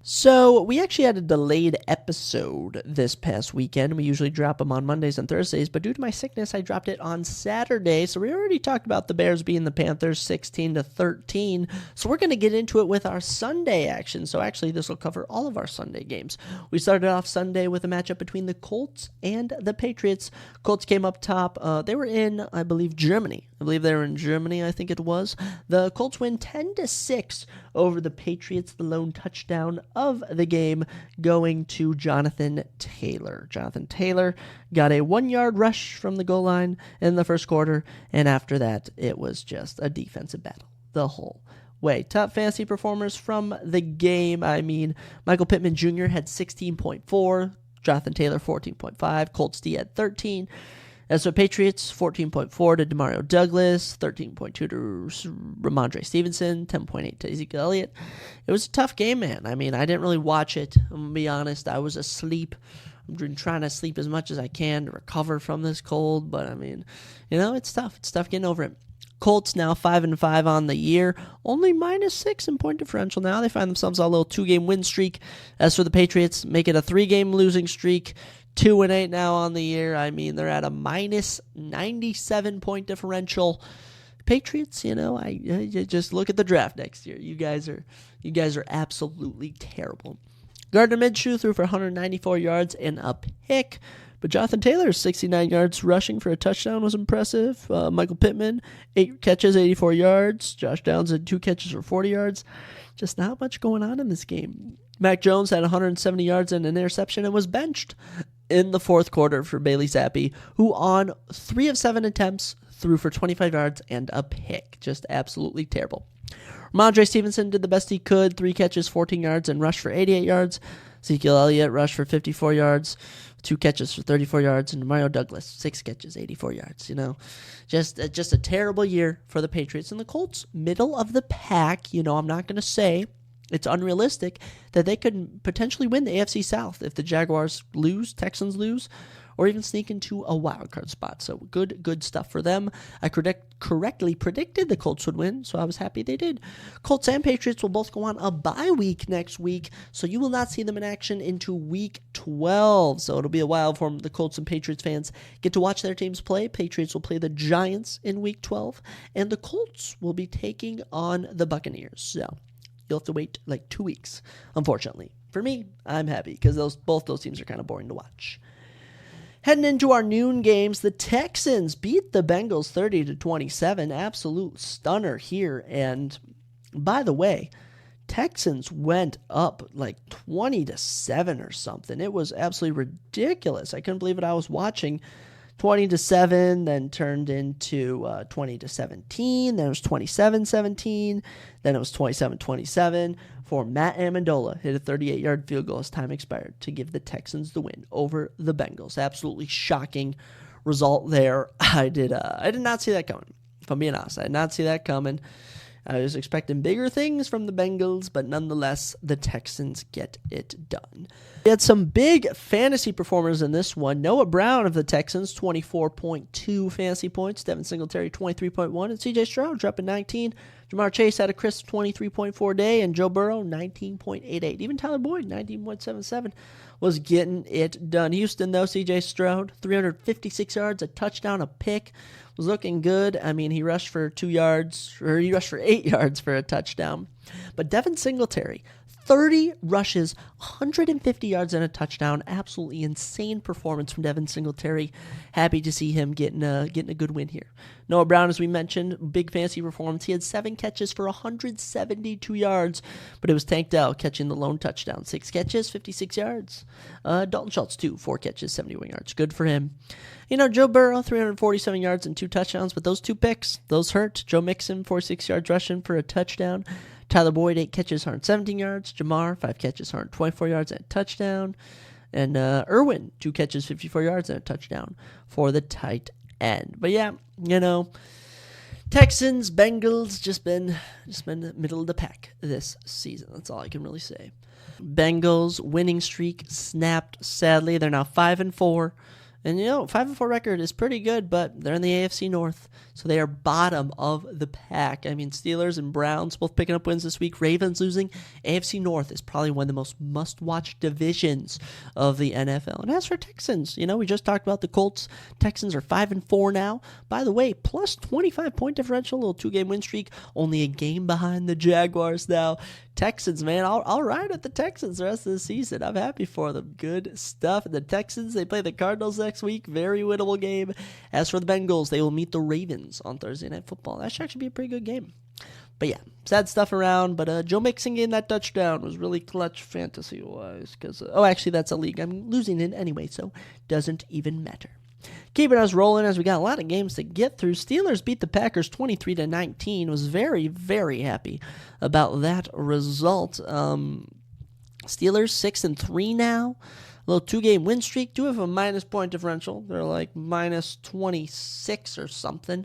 So we actually had a delayed episode this past weekend. We usually drop them on Mondays and Thursdays, but due to my sickness, I dropped it on Saturday. So we already talked about the Bears beating the Panthers 16-13. So we're going to get into it with our Sunday action. So actually, this will cover all of our Sunday games. We started off Sunday with a matchup between the Colts and the Patriots. Colts came up top. They were in, I believe, Germany. I think it was. The Colts win 10-6 over the Patriots. The lone touchdown of the game going to Jonathan Taylor. Jonathan Taylor got a 1-yard rush from the goal line in the first quarter, and after that, it was just a defensive battle the whole way. Top fantasy performers from the game, I mean, Michael Pittman Jr. had 16.4, Jonathan Taylor 14.5, Colts D had 13. As for Patriots, 14.4 to Demario Douglas, 13.2 to Ramondre Stevenson, 10.8 to Ezekiel Elliott. It was a tough game, man. I mean, I didn't really watch it. I'm going to be honest. I was asleep. I'm trying to sleep as much as I can to recover from this cold. But, I mean, it's tough. It's tough getting over it. Colts now 5-5 on the year, only -6 in point differential now. They find themselves on a little 2-game win streak. As for the Patriots, make it a 3-game losing streak, 2-8 now on the year. I mean, they're at a -97 point differential. Patriots, I just look at the draft next year. You guys are absolutely terrible. Gardner Minshew threw for 194 yards and a pick. But Jonathan Taylor's 69 yards rushing for a touchdown was impressive. Michael Pittman, 8 catches, 84 yards. Josh Downs had 2 catches for 40 yards. Just not much going on in this game. Mac Jones had 170 yards and an interception and was benched in the fourth quarter for Bailey Zappi, who on 3 of 7 attempts threw for 25 yards and a pick. Just absolutely terrible. Ramondre Stevenson did the best he could, 3 catches, 14 yards, and rushed for 88 yards. Ezekiel Elliott rushed for 54 yards, 2 catches for 34 yards, and Mario Douglas, 6 catches, 84 yards. Just a terrible year for the Patriots. And the Colts, middle of the pack. I'm not going to say it's unrealistic that they could potentially win the AFC South if the Jaguars lose, Texans lose, or even sneak into a wild card spot. So good stuff for them. I correctly predicted the Colts would win, so I was happy they did. Colts and Patriots will both go on a bye week next week, so you will not see them in action into week 12. So it'll be a while for the Colts and Patriots fans get to watch their teams play. Patriots will play the Giants in week 12, and the Colts will be taking on the Buccaneers. So you'll have to wait like 2 weeks, unfortunately. For me, I'm happy because both those teams are kind of boring to watch. Heading into our noon games, the Texans beat the Bengals 30-27. Absolute stunner here. And by the way, Texans went up like 20-7 or something. It was absolutely ridiculous. I couldn't believe it. I was watching 20-7, then turned into 20-17. Then it was 27-17. Then it was 27-27. For Matt Amendola, hit a 38-yard field goal as time expired to give the Texans the win over the Bengals. Absolutely shocking result there. I did not see that coming, if I'm being honest. I did not see that coming. I was expecting bigger things from the Bengals, but nonetheless, the Texans get it done. We had some big fantasy performers in this one. Noah Brown of the Texans, 24.2 fantasy points. Devin Singletary, 23.1. And C.J. Stroud dropping 19. Jamar Chase had a crisp 23.4 day. And Joe Burrow, 19.88. Even Tyler Boyd, 19.77, was getting it done. Houston, though, C.J. Stroud, 356 yards, a touchdown, a pick. Was looking good. I mean, he rushed for 8 yards for a touchdown. But Devin Singletary, 30 rushes, 150 yards and a touchdown. Absolutely insane performance from Devin Singletary. Happy to see him getting a good win here. Noah Brown, as we mentioned, big fantasy performance. He had 7 catches for 172 yards, but it was Tank Dell catching the lone touchdown. 6 catches, 56 yards. Dalton Schultz, 4 catches, 71 yards. Good for him. Joe Burrow, 347 yards and 2 touchdowns, but those 2 picks, those hurt. Joe Mixon, 46 yards rushing for a touchdown. Tyler Boyd, 8 catches, 117 yards. Jamar, 5 catches, 124 yards and a touchdown. And Irwin, 2 catches, 54 yards and a touchdown for the tight end. But yeah, Texans, Bengals, just been middle of the pack this season. That's all I can really say. Bengals winning streak snapped, sadly. They're now 5-4. And 5-4 record is pretty good, but they're in the AFC North, so they are bottom of the pack. I mean, Steelers and Browns both picking up wins this week. Ravens losing. AFC North is probably one of the most must-watch divisions of the NFL. And as for Texans, we just talked about the Colts. Texans are 5-4 now. By the way, plus 25 point differential, a little 2-game win streak. Only a game behind the Jaguars now. Texans, man, I'll ride with the Texans the rest of the season. I'm happy for them. Good stuff. The Texans, they play the Cardinals next week. Very winnable game. As for the Bengals, they will meet the Ravens on Thursday Night Football. That should actually be a pretty good game. But yeah, sad stuff around. But Joe Mixon getting that touchdown was really clutch fantasy-wise. Because actually, that's a league I'm losing in anyway, so doesn't even matter. Keeping us rolling as we got a lot of games to get through. Steelers beat the Packers 23-19. Was very, very happy about that result. Steelers 6-3 now. A little 2-game win streak. Do have a minus point differential. They're like minus 26 or something.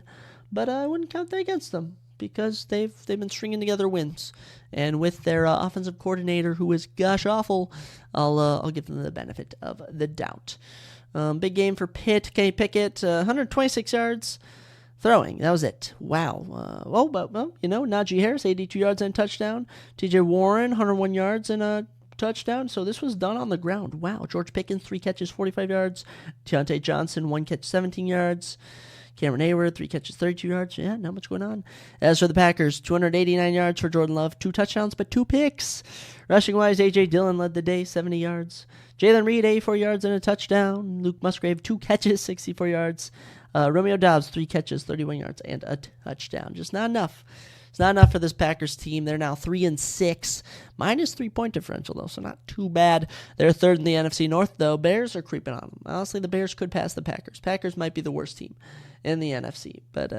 But I wouldn't count that against them because they've been stringing together wins. And with their offensive coordinator, who is gosh awful, I'll give them the benefit of the doubt. Big game for Pitt. Kenny Pickett, 126 yards, Throwing, that was it. Wow. Najee Harris, 82 yards and a touchdown. TJ Warren, 101 yards and a touchdown. So this was done on the ground. Wow. George Pickens, 3 catches, 45 yards. Deontay Johnson, 1 catch, 17 yards. Cameron Hayward, 3 catches, 32 yards. Yeah, not much going on. As for the Packers, 289 yards for Jordan Love, 2 touchdowns, but 2 picks. Rushing-wise, A.J. Dillon led the day, 70 yards. Jalen Reed, 84 yards and a touchdown. Luke Musgrave, 2 catches, 64 yards. Romeo Doubs, 3 catches, 31 yards, and a touchdown. Just not enough. It's not enough for this Packers team. They're now 3-6, minus 3-point differential, though, so not too bad. They're third in the NFC North, though. Bears are creeping on them. Honestly, the Bears could pass the Packers. Packers might be the worst team in the NFC, but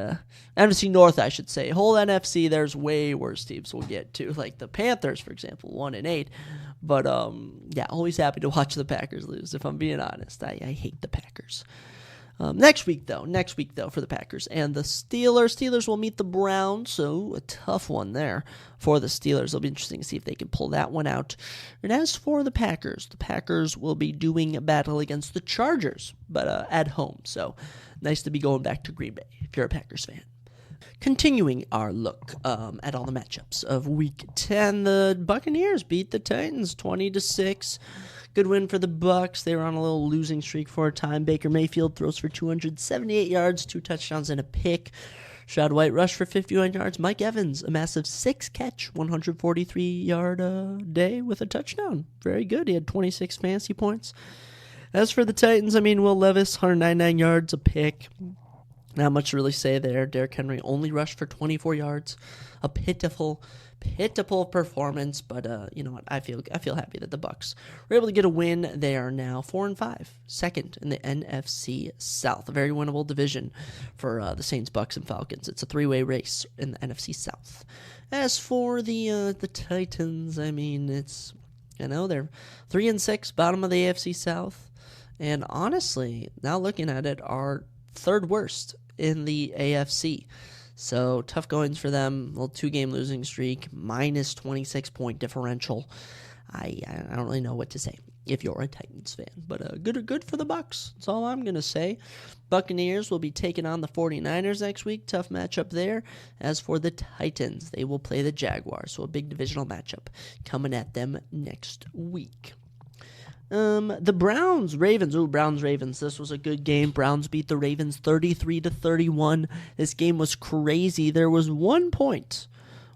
NFC North, I should say. Whole NFC, there's way worse teams we'll get to, like the Panthers, for example, 1-8. But, always happy to watch the Packers lose, if I'm being honest. I hate the Packers. Next week, though, for the Packers and the Steelers. Steelers will meet the Browns, so a tough one there for the Steelers. It'll be interesting to see if they can pull that one out. And as for the Packers will be doing battle against the Chargers, but at home. So nice to be going back to Green Bay if you're a Packers fan. Continuing our look at all the matchups of Week 10, the Buccaneers beat the Titans 20-6. Good win for the Bucs. They were on a little losing streak for a time. Baker Mayfield throws for 278 yards, 2 touchdowns, and a pick. Shad White rushed for 51 yards. Mike Evans, a massive 6-catch, 143-yard day with a touchdown. Very good. He had 26 fantasy points. As for the Titans, Will Levis, 199 yards, a pick. Not much to really say there. Derrick Henry only rushed for 24 yards. A pitiful performance, but you know what? I feel happy that the Bucs were able to get a win. They are now 4-5, second in the NFC South. A very winnable division for the Saints, Bucs, and Falcons. It's a 3-way race in the NFC South. As for the Titans, it's they're 3-6, bottom of the AFC South, and honestly, now looking at it, are third worst in the AFC. So tough goings for them. Little 2-game losing streak, minus 26-point differential. I don't really know what to say if you're a Titans fan, but good for the Bucs. That's all I'm gonna say. Buccaneers will be taking on the 49ers next week. Tough matchup there. As for the Titans, they will play the Jaguars. So a big divisional matchup coming at them next week. The Browns-Ravens. Browns-Ravens. This was a good game. Browns beat the Ravens 33-31. This game was crazy. There was one point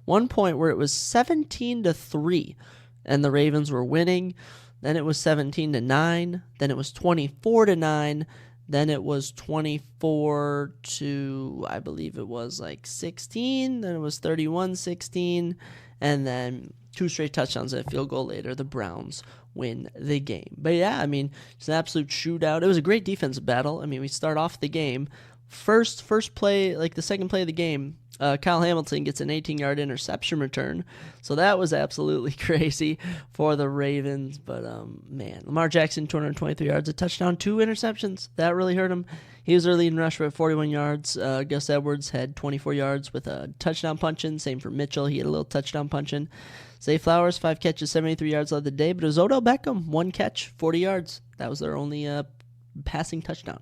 where it was 17-3, and the Ravens were winning. Then it was 17-9. Then it was 24-9. Then it was 24 to, I believe it was 16. Then it was 31-16. And then 2 straight touchdowns and a field goal later, the Browns win the game. But yeah, it's an absolute shootout. It was a great defensive battle. We start off the game. First play, the second play of the game, Kyle Hamilton gets an 18-yard interception return. So that was absolutely crazy for the Ravens. But, Lamar Jackson, 223 yards, a touchdown, 2 interceptions. That really hurt him. He was their leading rusher at 41 yards. Gus Edwards had 24 yards with a touchdown punch-in. Same for Mitchell. He had a little touchdown punch-in. Zay Flowers, 5 catches, 73 yards led the day. But it was Odell Beckham, 1 catch, 40 yards. That was their only passing touchdown.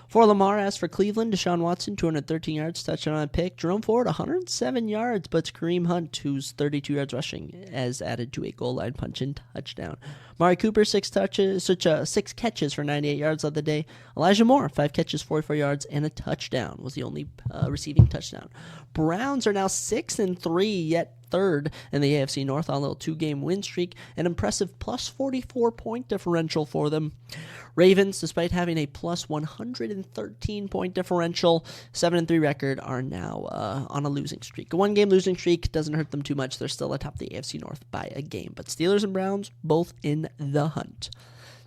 For Lamar, as for Cleveland, Deshaun Watson, 213 yards, touchdown on a pick. Jerome Ford, 107 yards, but it's Kareem Hunt, who's 32 yards rushing, as added to a goal line punch-in touchdown. Mari Cooper, 6 catches for 98 yards of the day. Elijah Moore, 5 catches, 44 yards, and a touchdown, was the only receiving touchdown. Browns are now 6-3, yet third in the AFC North on a little 2-game win streak, an impressive plus 44-point differential for them. Ravens, despite having a plus 113-point differential, 7-3 record, are now on a losing streak. A 1-game losing streak doesn't hurt them too much. They're still atop the AFC North by a game. But Steelers and Browns, both in the hunt.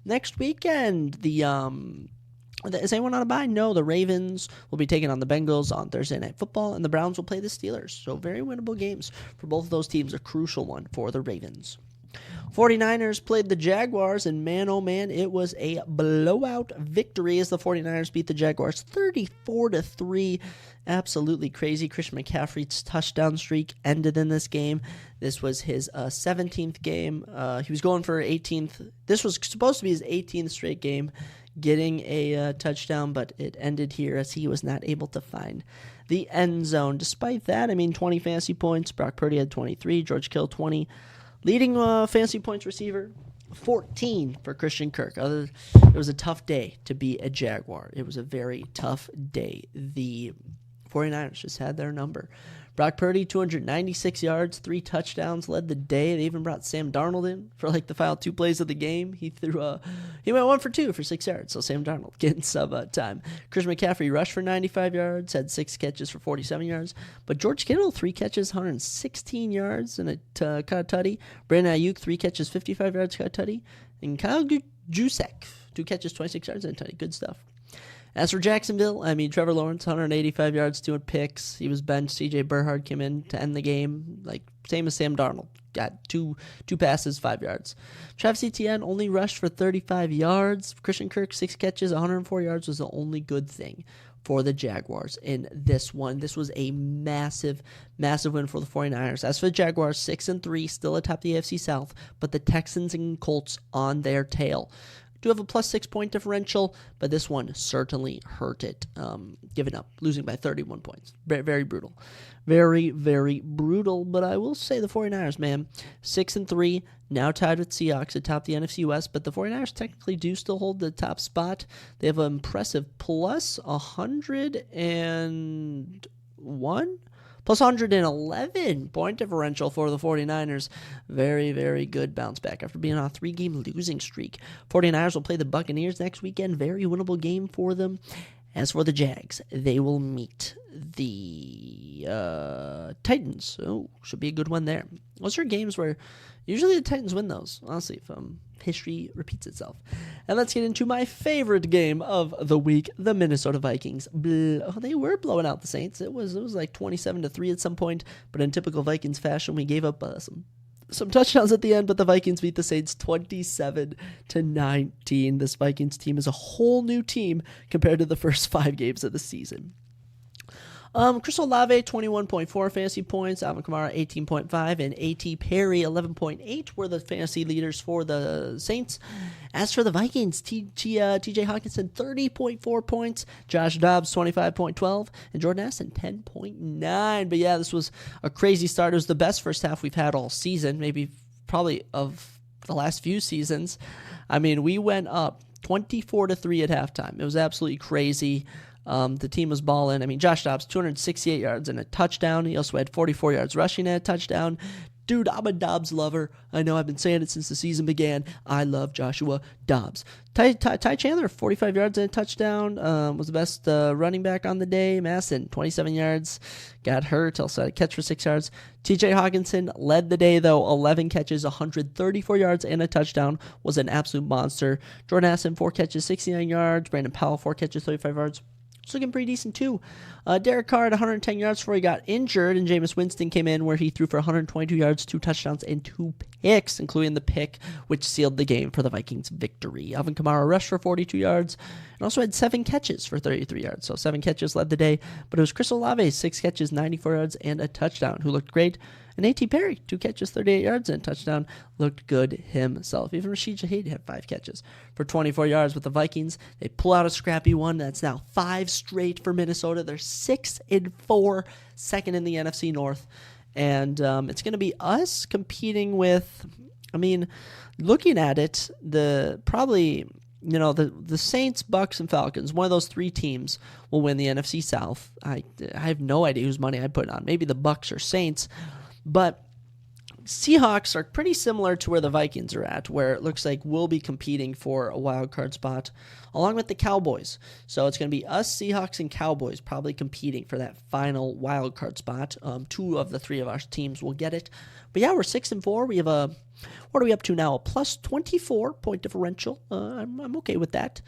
Next weekend, is anyone on a bye? No, the Ravens will be taking on the Bengals on Thursday Night Football, and the Browns will play the Steelers. So very winnable games for both of those teams, a crucial one for the Ravens. 49ers played the Jaguars, and man, oh man, it was a blowout victory as the 49ers beat the Jaguars 34-3. Absolutely crazy. Christian McCaffrey's touchdown streak ended in this game. This was his 17th game. He was going for 18th. This was supposed to be his 18th straight game getting a touchdown, but it ended here as he was not able to find the end zone. Despite that, 20 fantasy points. Brock Purdy had 23. George Kittle 20. Leading fantasy points receiver, 14 for Christian Kirk. It was a tough day to be a Jaguar. It was a very tough day. The 49ers just had their number. Brock Purdy, 296 yards, 3 touchdowns, led the day. They even brought Sam Darnold in for the final 2 plays of the game. He went 1 for 2 for 6 yards, so Sam Darnold getting some time. Christian McCaffrey rushed for 95 yards, had 6 catches for 47 yards. But George Kittle, 3 catches, 116 yards, and caught a tutty. Brandon Ayuk, 3 catches, 55 yards, caught a tutty. And Kyle Juszczyk, 2 catches, 26 yards, and a tutty. Good stuff. As for Jacksonville, Trevor Lawrence, 185 yards, 2 picks. He was benched. C.J. Burhard came in to end the game, same as Sam Darnold. Got two passes, 5 yards. Travis Etienne only rushed for 35 yards. Christian Kirk, 6 catches, 104 yards was the only good thing for the Jaguars in this one. This was a massive, massive win for the 49ers. As for the Jaguars, 6-3, still atop the AFC South, but the Texans and Colts on their tail. Do have a plus 6 point differential, but this one certainly hurt it. Giving up, losing by 31 points. Very, very brutal. Very, very brutal, but I will say the 49ers, man, 6-3, now tied with Seahawks atop the NFC West, but the 49ers technically do still hold the top spot. They have an impressive plus 101? Plus 111 point differential for the 49ers. Very, very good bounce back after being on a 3-game losing streak. 49ers will play the Buccaneers next weekend. Very winnable game for them. As for the Jags, they will meet the Titans. Oh, should be a good one there. Those are games where usually the Titans win those, honestly, if history repeats itself. And let's get into my favorite game of the week, the Minnesota Vikings. They were blowing out the Saints. It was 27-3 at some point, but in typical Vikings fashion, we gave up some touchdowns at the end, but the Vikings beat the Saints 27-19. This Vikings team is a whole new team compared to the first 5 games of the season. Chris Olave, 21.4 fantasy points. Alvin Kamara, 18.5. And A.T. Perry, 11.8 were the fantasy leaders for the Saints. As for the Vikings, T.J. Hawkinson, 30.4 points. Josh Dobbs, 25.12. And Jordan Addison, 10.9. But yeah, this was a crazy start. It was the best first half we've had all season, probably of the last few seasons. We went up 24-3 at halftime. It was absolutely crazy. The team was balling. Josh Dobbs, 268 yards and a touchdown. He also had 44 yards rushing and a touchdown. Dude, I'm a Dobbs lover. I know I've been saying it since the season began. I love Joshua Dobbs. Ty Chandler, 45 yards and a touchdown. Was the best running back on the day. Masson, 27 yards. Got hurt. Also had a catch for 6 yards. T.J. Hawkinson led the day, though. 11 catches, 134 yards, and a touchdown. Was an absolute monster. Jordan Addison, 4 catches, 69 yards. Brandon Powell, 4 catches, 35 yards. It's looking pretty decent, too. Derek Carr had 110 yards before he got injured, and Jameis Winston came in where he threw for 122 yards, 2 touchdowns, and 2 picks, including the pick, which sealed the game for the Vikings' victory. Alvin Kamara rushed for 42 yards and also had 7 catches for 33 yards. So 7 catches led the day, but it was Chris Olave, 6 catches, 94 yards, and a touchdown, who looked great. And A.T. Perry, 2 catches, 38 yards, and a touchdown, looked good himself. Even Rashid Shaheed had 5 catches for 24 yards with the Vikings. They pull out a scrappy one. That's now 5 straight for Minnesota. They're 6-4, second in the NFC North. And it's going to be us competing with, looking at it, the Saints, Bucks, and Falcons, one of those 3 teams will win the NFC South. I have no idea whose money I'd put on. Maybe the Bucks or Saints. But Seahawks are pretty similar to where the Vikings are at, where it looks like we'll be competing for a wild card spot along with the Cowboys. So it's going to be us, Seahawks, and Cowboys probably competing for that final wild card spot. 2 of the 3 of our teams will get it. But yeah, we're 6-4. We have what are we up to now? A plus 24 point differential. I'm okay with that.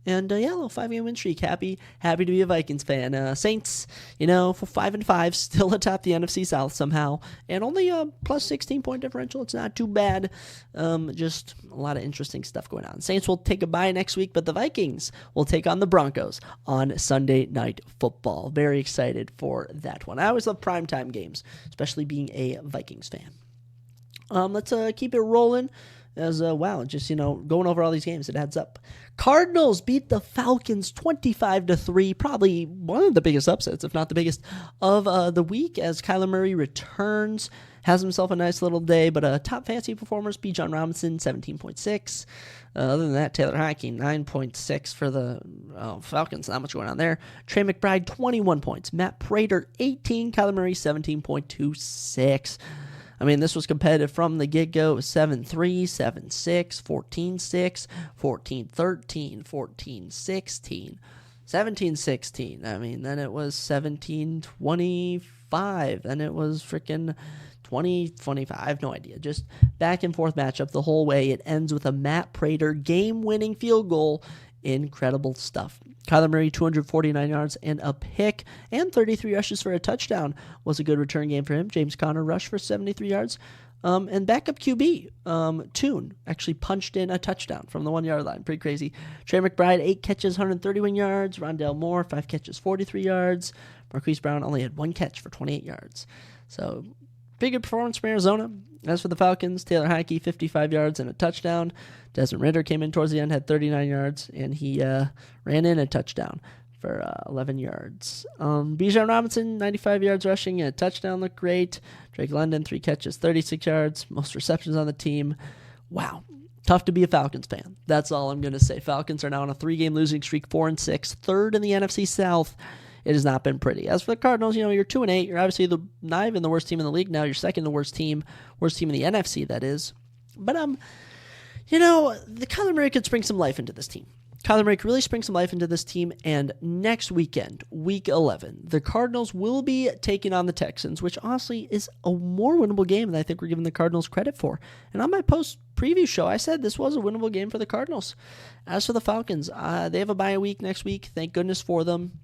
And a little 5-game win streak. Happy to be a Vikings fan. Saints, for 5-5, still atop the NFC South somehow, and only a plus 16 point differential. It's not too bad. Just a lot of interesting stuff going on. Saints will take a bye next week, but the Vikings will take on the Broncos on Sunday Night Football. Very excited for that one. I always love primetime games, especially being a Vikings fan. Let's keep it rolling. As wow, just going over all these games, it adds up. Cardinals beat the Falcons 25-3, probably one of the biggest upsets, if not the biggest, of the week, as Kyler Murray returns, has himself a nice little day. But top fantasy performers: Bijan Robinson 17.6. Other than that, Taylor Heinicke 9.6 for the Falcons. Not much going on there. Trey McBride 21 points. Matt Prater 18. Kyler Murray 17.26. I mean, this was competitive from the get-go. It was 7-3, 7-6, 14-6, 14-13, 14-16, 17-16. I mean, then it was 17-25. Then it was freaking 20-25. I have no idea. Just back and forth matchup the whole way. It ends with a Matt Prater game-winning field goal. Incredible stuff. Kyler Murray, 249 yards and a pick, and 33 rushes for a touchdown. Was a good return game for him. James Conner rushed for 73 yards. And backup QB, Toon, actually punched in a touchdown from the 1-yard line. Pretty crazy. Trey McBride, 8 catches, 131 yards. Rondale Moore, 5 catches, 43 yards. Marquise Brown only had 1 catch for 28 yards. So, big good performance from Arizona. As for the Falcons, Taylor Heinicke, 55 yards and a touchdown. Desmond Ridder came in towards the end, had 39 yards, and he ran in a touchdown for 11 yards. Bijan Robinson, 95 yards rushing and a touchdown, looked great. Drake London, 3 catches, 36 yards, most receptions on the team. Wow. Tough to be a Falcons fan. That's all I'm going to say. Falcons are now on a 3-game losing streak, 4-6, third in the NFC South. It has not been pretty. As for the Cardinals, you're 2-8. You're obviously not even the worst team in the league now. You're second to worst team in the NFC, that is. But, the Kyler Murray could spring some life into this team. Kyler Murray could really spring some life into this team, and next weekend, Week 11, the Cardinals will be taking on the Texans, which honestly is a more winnable game than I think we're giving the Cardinals credit for. And on my post-preview show, I said this was a winnable game for the Cardinals. As for the Falcons, they have a bye week next week. Thank goodness for them.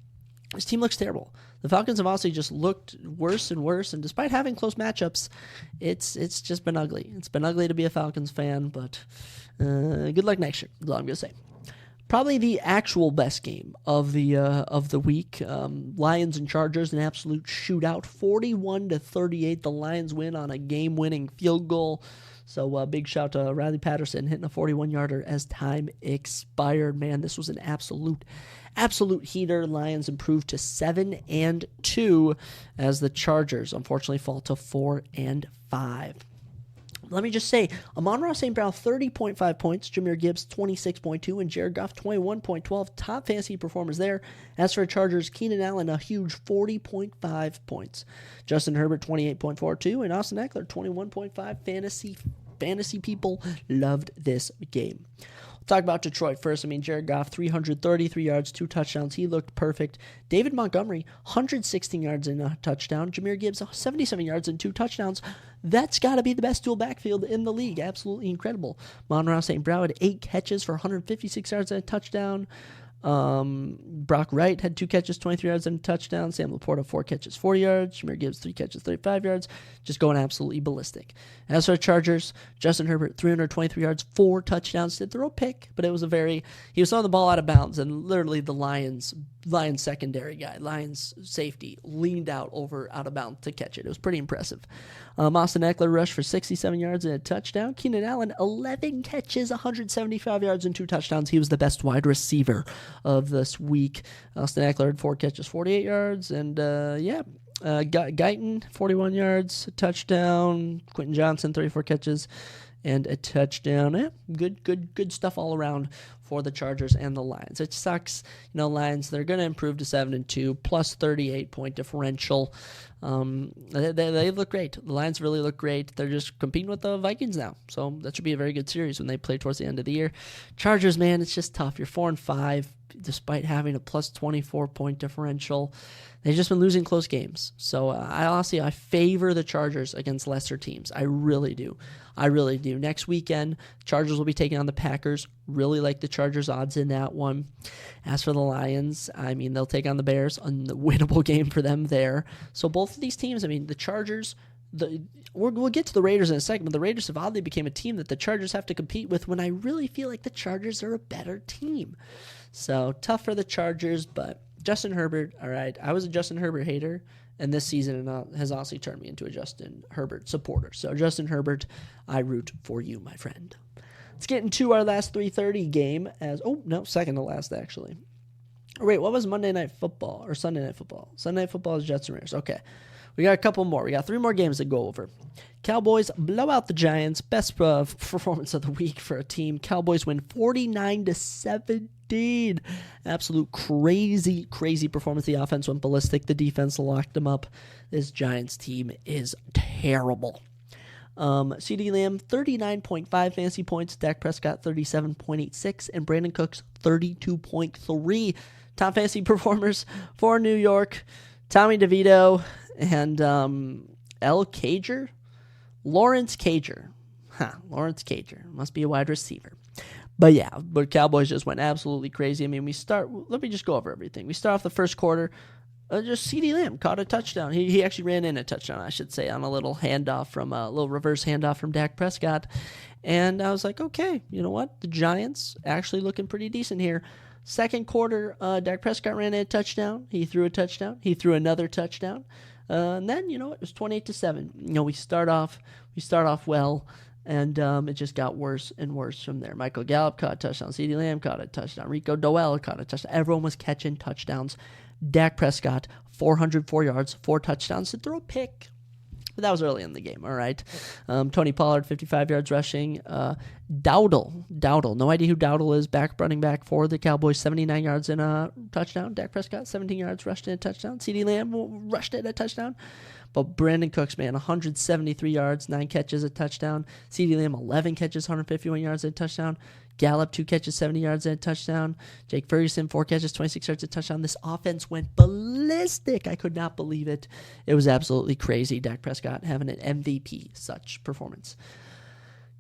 This team looks terrible. The Falcons have honestly just looked worse and worse, and despite having close matchups, it's just been ugly. It's been ugly to be a Falcons fan, but good luck next year, is all I'm going to say. Probably the actual best game of the week. Lions and Chargers, an absolute shootout, 41-38. The Lions win on a game-winning field goal. So big shout to Riley Patterson hitting a 41-yarder as time expired. Man, this was an absolute heater. Lions improved to 7-2 as the Chargers unfortunately fall to 4-5. Let me just say, Amon-Ra St. Brown, 30.5 points, Jahmyr Gibbs, 26.2, and Jared Goff, 21.12. Top fantasy performers there. As for Chargers, Keenan Allen, a huge 40.5 points. Justin Herbert, 28.42, and Austin Eckler, 21.5. Fantasy people loved this game. We'll talk about Detroit first. Jared Goff, 333 yards, 2 touchdowns. He looked perfect. David Montgomery, 116 yards and a touchdown. Jahmyr Gibbs, 77 yards and 2 touchdowns. That's got to be the best dual backfield in the league. Absolutely incredible. Amon-Ra St. Brown had 8 catches for 156 yards and a touchdown. Brock Wright had 2 catches, 23 yards and a touchdown. Sam Laporta, 4 catches, 40 yards. Jahmyr Gibbs, 3 catches, 35 yards. Just going absolutely ballistic. As for the Chargers, Justin Herbert, 323 yards, 4 touchdowns. Did throw a pick, but he was throwing the ball out of bounds, and literally the Lions secondary guy, Lions safety, leaned out of bounds to catch it. It was pretty impressive. Austin Eckler rushed for 67 yards and a touchdown. Keenan Allen, 11 catches, 175 yards and 2 touchdowns. He was the best wide receiver of this week. Austin Eckler had 4 catches, 48 yards, and Guyton, 41 yards, a touchdown. Quentin Johnson, 34 catches and a touchdown. Good stuff all around for the Chargers and the Lions. It sucks. Lions, they're going to improve to 7-2, plus 38-point differential. They look great. The Lions really look great. They're just competing with the Vikings now. So that should be a very good series when they play towards the end of the year. Chargers, man, it's just tough. You're 4-5, despite having a plus 24-point differential. They've just been losing close games. So I favor the Chargers against lesser teams. I really do. Next weekend, Chargers will be taking on the Packers. Really like the Chargers odds in that one. As for the Lions, they'll take on the Bears. A winnable game for them there. So both of these teams, the Chargers, we'll get to the Raiders in a second, but the Raiders have oddly became a team that the Chargers have to compete with when I really feel like the Chargers are a better team. So tough for the Chargers, but Justin Herbert, all right. I was a Justin Herbert hater, and this season has honestly turned me into a Justin Herbert supporter. So Justin Herbert, I root for you, my friend. Let's get into our last 3:30 game second to last actually. Wait, what was Monday Night Football or Sunday Night Football? Sunday Night Football is Jets and Raiders. Okay. We got a couple more. We got 3 more games to go over. Cowboys blow out the Giants. Best performance of the week for a team. Cowboys win 49-17. Absolute crazy performance. The offense went ballistic. The defense locked them up. This Giants team is terrible. CeeDee Lamb, 39.5 fantasy points. Dak Prescott, 37.86. And Brandon Cooks, 32.3. Top fantasy performers for New York. Tommy DeVito and Lawrence Cager. Lawrence Cager. Must be a wide receiver. But Cowboys just went absolutely crazy. I mean, let me just go over everything. We start off the first quarter. Just CeeDee Lamb caught a touchdown. He actually ran in a touchdown, I should say, on a little reverse handoff from Dak Prescott. And I was like, okay, you know what? The Giants actually looking pretty decent here. Second quarter, Dak Prescott ran in a touchdown. He threw a touchdown. He threw another touchdown. And then, it was 28-7. We start off well, and it just got worse and worse from there. Michael Gallup caught a touchdown. CeeDee Lamb caught a touchdown. Rico Doel caught a touchdown. Everyone was catching touchdowns. Dak Prescott, 404 yards, 4 touchdowns to throw a pick. But that was early in the game, all right. Tony Pollard, 55 yards rushing. Dowdle, no idea who Dowdle is, running back for the Cowboys, 79 yards and a touchdown. Dak Prescott, 17 yards, rushed in a touchdown. CeeDee Lamb rushed in a touchdown. But Brandon Cooks, 173 yards, 9 catches, a touchdown. CeeDee Lamb, 11 catches, 151 yards, and a touchdown. Gallup, 2 catches, 70 yards, and a touchdown. Jake Ferguson, 4 catches, 26 yards, a touchdown. This offense went ballistic. I could not believe it. It was absolutely crazy. Dak Prescott having an MVP such performance.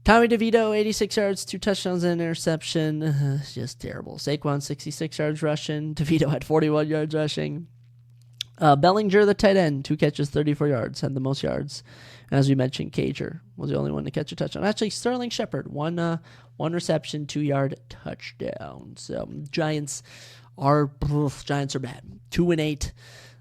Tommy DeVito, 86 yards, 2 touchdowns and an interception. It's just terrible. Saquon, 66 yards rushing. DeVito had 41 yards rushing. Bellinger, the tight end, 2 catches, 34 yards, had the most yards. And as we mentioned, Cager was the only one to catch a touchdown. Actually, Sterling Shepard, one reception, 2-yard touchdown. So Giants are bad. 2-8,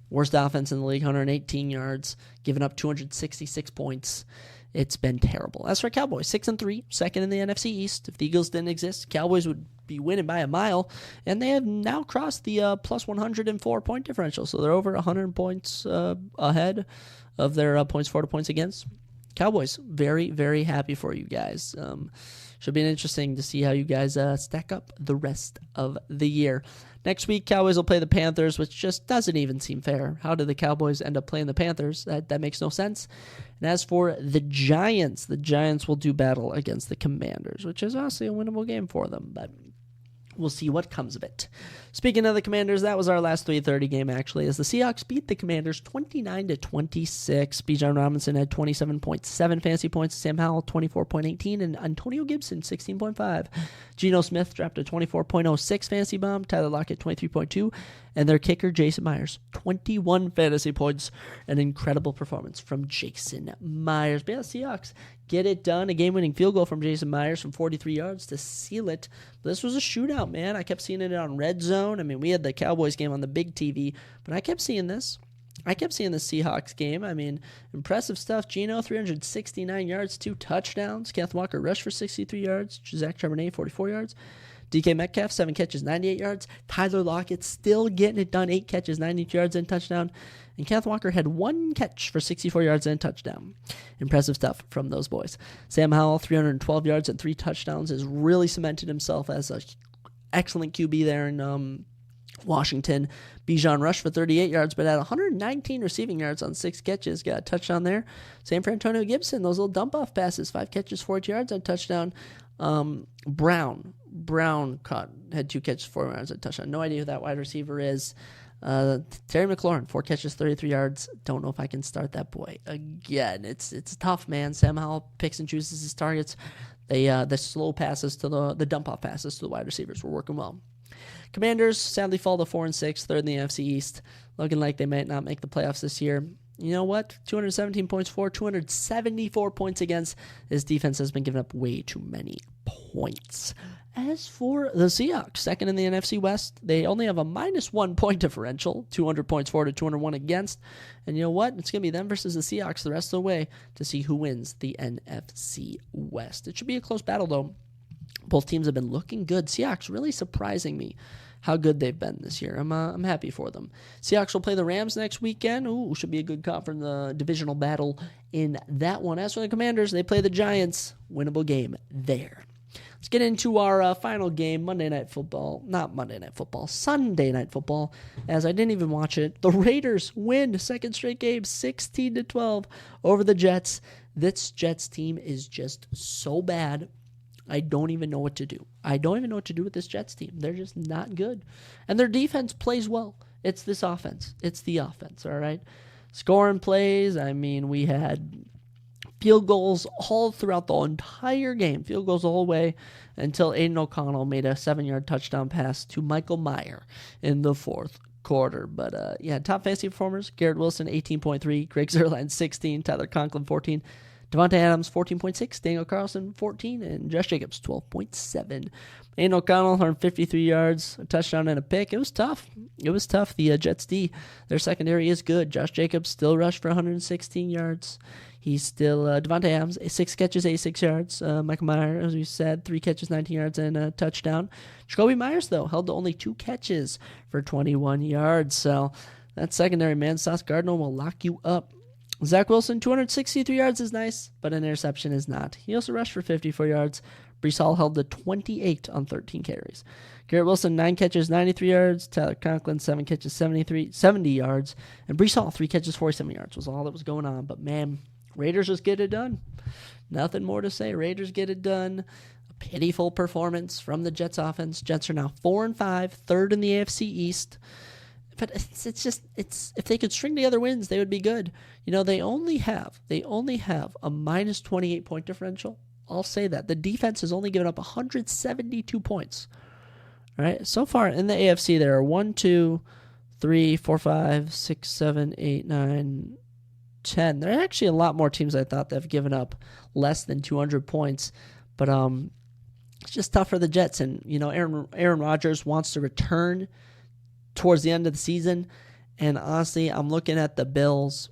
worst offense in the league, 118 yards, giving up 266 points. It's been terrible. As for Cowboys, 6-3, second in the NFC East. If the Eagles didn't exist, Cowboys would be winning by a mile, and they have now crossed the plus 104 point differential, so they're over 100 points ahead of their points for to points against. Cowboys, very, very happy for you guys. Should be interesting to see how you guys stack up the rest of the year. Next week, Cowboys will play the Panthers, which just doesn't even seem fair. How did the Cowboys end up playing the Panthers? That makes no sense. And as for the Giants will do battle against the Commanders, which is honestly a winnable game for them, but we'll see what comes of it. Speaking of the Commanders, that was our last 3:30 game, actually, as the Seahawks beat the Commanders 29-26. Bijan Robinson had 27.7 fantasy points, Sam Howell 24.18, and Antonio Gibson 16.5. Geno Smith dropped a 24.06 fantasy bomb, Tyler Lockett 23.2, and their kicker, Jason Myers, 21 fantasy points. An incredible performance from Jason Myers. But yeah, Seahawks get it done. A game-winning field goal from Jason Myers from 43 yards to seal it. But this was a shootout, man. I kept seeing it on Red Zone. I mean, we had the Cowboys game on the big TV, but I kept seeing this. I kept seeing the Seahawks game. I mean, impressive stuff. Geno, 369 yards, 2 touchdowns. Kenneth Walker rushed for 63 yards. Zach Charbonnet, 44 yards. DK Metcalf, 7 catches, 98 yards. Tyler Lockett still getting it done, 8 catches, 92 yards and touchdown. And Kenneth Walker had 1 catch for 64 yards and touchdown. Impressive stuff from those boys. Sam Howell, 312 yards and 3 touchdowns, has really cemented himself as an excellent QB there in Washington. Bijan rushed for 38 yards, but had 119 receiving yards on 6 catches. Got a touchdown there. Same for Antonio Gibson. Those little dump-off passes, 5 catches, 40 yards and touchdown. Brown had 2 catches, 4 yards and touchdown. No idea who that wide receiver is. Terry McLaurin, 4 catches, 33 yards. Don't know if I can start that boy again. It's tough, man. Sam Howell picks and chooses his targets. The slow passes to the dump-off passes to the wide receivers were working well. Commanders sadly fall to 4-6, third in the NFC East, looking like they might not make the playoffs this year. You know what? 217 points for, 274 points against. This defense has been giving up way too many points. As for the Seahawks, second in the NFC West, they only have a -1 point differential, 200 points for to 201 against. And you know what? It's going to be them versus the Seahawks the rest of the way to see who wins the NFC West. It should be a close battle, though. Both teams have been looking good. Seahawks really surprising me how good they've been this year. I'm happy for them. Seahawks will play the Rams next weekend. Ooh, should be a good divisional battle in that one. As for the Commanders, they play the Giants. Winnable game there. Let's get into our final game, Sunday Night Football, as I didn't even watch it. The Raiders win second straight game, 16-12 over the Jets. This Jets team is just so bad. I don't even know what to do. I don't even know what to do with this Jets team. They're just not good. And their defense plays well. It's this offense. It's the offense, all right? Scoring plays, I mean, we had field goals all throughout the entire game. Field goals the whole way until Aiden O'Connell made a 7-yard touchdown pass to Michael Mayer in the fourth quarter. But, top fantasy performers, Garrett Wilson, 18.3, Greg Zuerlein, 16, Tyler Conklin, 14, Devontae Adams, 14.6, Daniel Carlson, 14, and Josh Jacobs, 12.7. Aiden O'Connell, 153 yards, a touchdown and a pick. It was tough. The Jets D, their secondary is good. Josh Jacobs still rushed for 116 yards. He's still Devontae Adams, 6 catches, 86 yards. Michael Mayer, as we said, 3 catches, 19 yards, and a touchdown. Jacoby Myers, though, held to only 2 catches for 21 yards. So that secondary, man, Sauce Gardner will lock you up. Zach Wilson, 263 yards is nice, but an interception is not. He also rushed for 54 yards. Breece Hall held to 28 on 13 carries. Garrett Wilson, 9 catches, 93 yards. Tyler Conklin, 7 catches, 70 yards. And Breece Hall, 3 catches, 47 yards was all that was going on. But, man, Raiders just get it done. Nothing more to say. Raiders get it done. A pitiful performance from the Jets offense. Jets are now 4-5, third in the AFC East. But it's just if they could string together wins, they would be good. You know, they only have a minus 28 point differential. I'll say that. The defense has only given up 172 points. All right. So far in the AFC, there are 1, 2, 3, 4, 5, 6, 7, 8, 9, 10. There are actually a lot more teams I thought that have given up less than 200 points. But it's just tough for the Jets. And, you know, Aaron Rodgers wants to return towards the end of the season. And honestly, I'm looking at the Bills.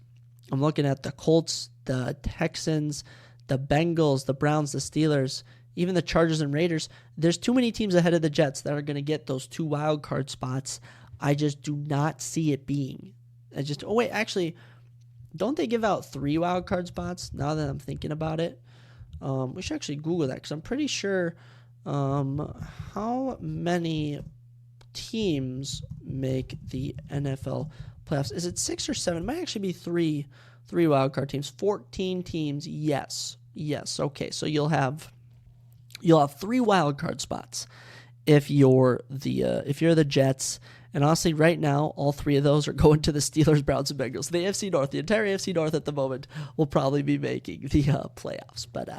I'm looking at the Colts, the Texans, the Bengals, the Browns, the Steelers, even the Chargers and Raiders. There's too many teams ahead of the Jets that are going to get those 2 wild card spots. I just do not see it being. Actually, don't they give out 3 wild card spots now that I'm thinking about it? We should actually Google that because I'm pretty sure how many teams make the NFL playoffs. Is it 6 or 7? It might actually be 3 wildcard teams. 14 teams. Yes. Okay, so you'll have 3 wildcard spots if you're the Jets. And honestly, right now, all 3 of those are going to the Steelers, Browns, and Bengals. The AFC North, the entire AFC North at the moment, will probably be making the playoffs. But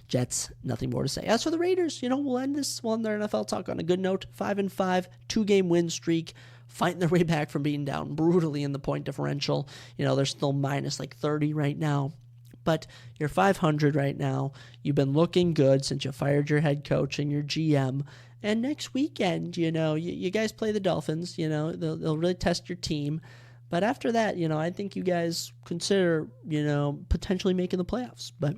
Jets, nothing more to say. As for the Raiders, we'll end their NFL talk on a good note. 5-5, 2-game win streak, fighting their way back from being down brutally in the point differential. They're still minus 30 right now. But you're 500 right now. You've been looking good since you fired your head coach and your GM. And next weekend, you guys play the Dolphins. They'll really test your team. But after that, I think you guys consider, potentially making the playoffs. But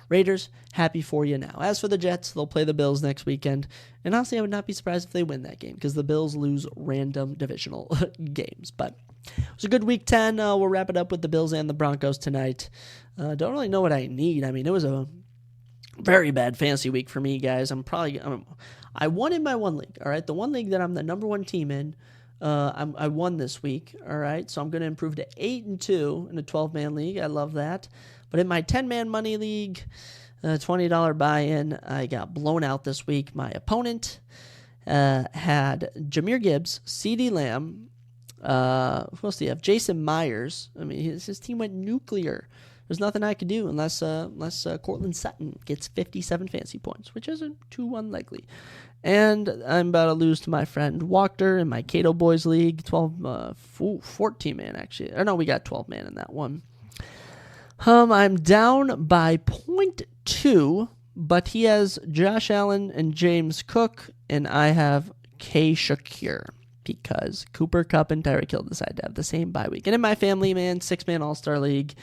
Raiders, happy for you now. As for the Jets, they'll play the Bills next weekend. And honestly, I would not be surprised if they win that game because the Bills lose random divisional games. But it was a good week 10. We'll wrap it up with the Bills and the Broncos tonight. Don't really know what I need. I mean, it was a very bad fantasy week for me, guys. I won in my one league, all right? The one league that I'm the number 1 team in, I won this week, all right? So I'm going to improve to 8-2 in a 12-man league. I love that. But in my 10-man money league, $20 buy-in, I got blown out this week. My opponent had Jahmyr Gibbs, CeeDee Lamb, who else do you have? Jason Myers. I mean, his team went nuclear. There's nothing I could do unless Cortland Sutton gets 57 fantasy points, which isn't too unlikely. And I'm about to lose to my friend Walker in my Cato Boys League, 14-man actually. Or no, we got 12-man in that one. I'm down by 0.2, but he has Josh Allen and James Cook, and I have K. Shakir because Cooper Kupp and Tyreek Hill decided to have the same bye week. And in my family, man, 6-man All-Star League,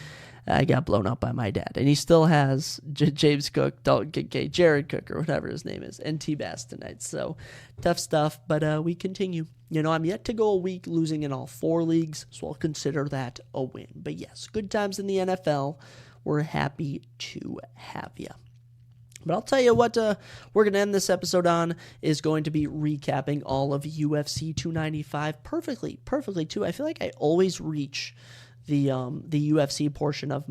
I got blown up by my dad. And he still has James Cook, Dalton Kincaid, Jared Cook, or whatever his name is, and T-Bass tonight. So tough stuff, but we continue. I'm yet to go a week losing in all 4 leagues, so I'll consider that a win. But yes, good times in the NFL. We're happy to have you. But I'll tell you what we're going to end this episode on is going to be recapping all of UFC 295 perfectly too. I feel like I always reach the UFC portion of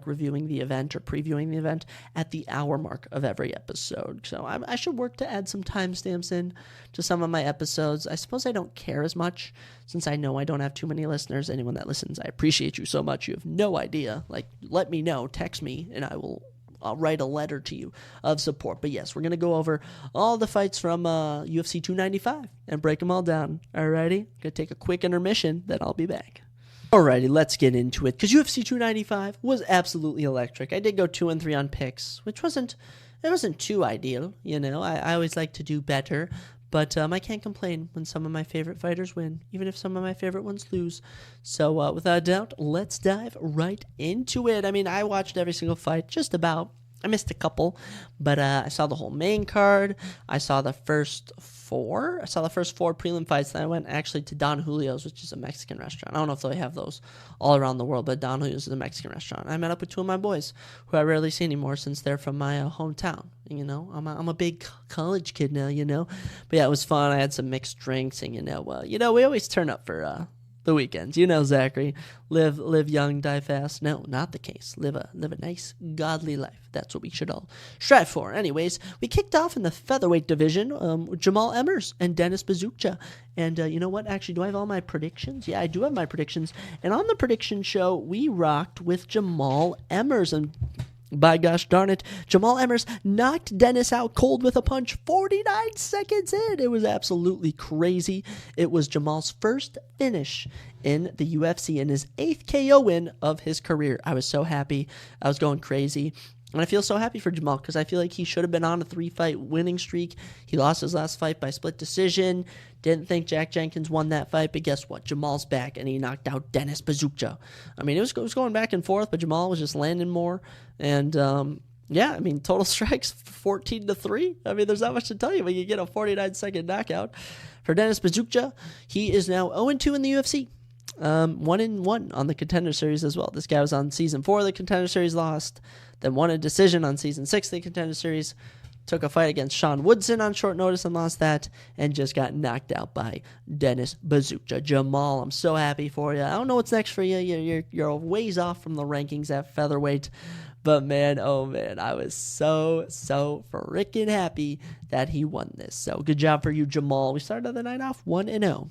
reviewing the event or previewing the event at the hour mark of every episode. So I should work to add some timestamps in to some of my episodes. I suppose I don't care as much since I know I don't have too many listeners. Anyone that listens, I appreciate you so much. You have no idea. Let me know. Text me, and I'll write a letter to you of support. But yes, we're going to go over all the fights from UFC 295 and break them all down. Alrighty? Going to take a quick intermission, then I'll be back. Alrighty, let's get into it, because UFC 295 was absolutely electric. I did go 2-3 on picks, which wasn't too ideal, I always like to do better, but I can't complain when some of my favorite fighters win, even if some of my favorite ones lose. So without a doubt, let's dive right into it. I mean, I watched every single fight, just about. I missed a couple, but I saw the whole main card. I saw the first 4. I saw the first 4 prelim fights. Then I went actually to Don Julio's, which is a Mexican restaurant. I don't know if they have those all around the world, but Don Julio's is a Mexican restaurant. I met up with 2 of my boys, who I rarely see anymore since they're from my hometown. I'm a big college kid now. But yeah, it was fun. I had some mixed drinks, and we always turn up for the weekends. Zachary, live young, die fast. No, not the case. Live a nice, godly life. That's what we should all strive for. Anyways, we kicked off in the featherweight division with Jamal Emmers and Dennis Bazukja. And you know what? Actually, do I have all my predictions? Yeah, I do have my predictions. And on the prediction show, we rocked with Jamal Emmers. And by gosh darn it, Jamal Emmers knocked Dennis out cold with a punch 49 seconds in. It was absolutely crazy. It was Jamal's first finish in the UFC and his 8th KO win of his career. I was so happy. I was going crazy. And I feel so happy for Jamal because I feel like he should have been on a 3-fight winning streak. He lost his last fight by split decision. Didn't think Jack Jenkins won that fight, but guess what? Jamal's back, and he knocked out Dennis Bazukja. I mean, it was going back and forth, but Jamal was just landing more. And, total strikes 14-3. I mean, there's not much to tell you when you get a 49-second knockout. For Dennis Bazukja, he is now 0-2 in the UFC. 1-1 on the Contender Series as well. This guy was on Season 4 of the Contender Series, lost, then won a decision on Season 6 of the Contender Series, took a fight against Sean Woodson on short notice and lost that, and just got knocked out by Dennis Bazukja. Jamal, I'm so happy for you. I don't know what's next for you. You're a ways off from the rankings at featherweight, but man, oh man, I was so freaking happy that he won this. So good job for you, Jamal. We started the night off 1-0.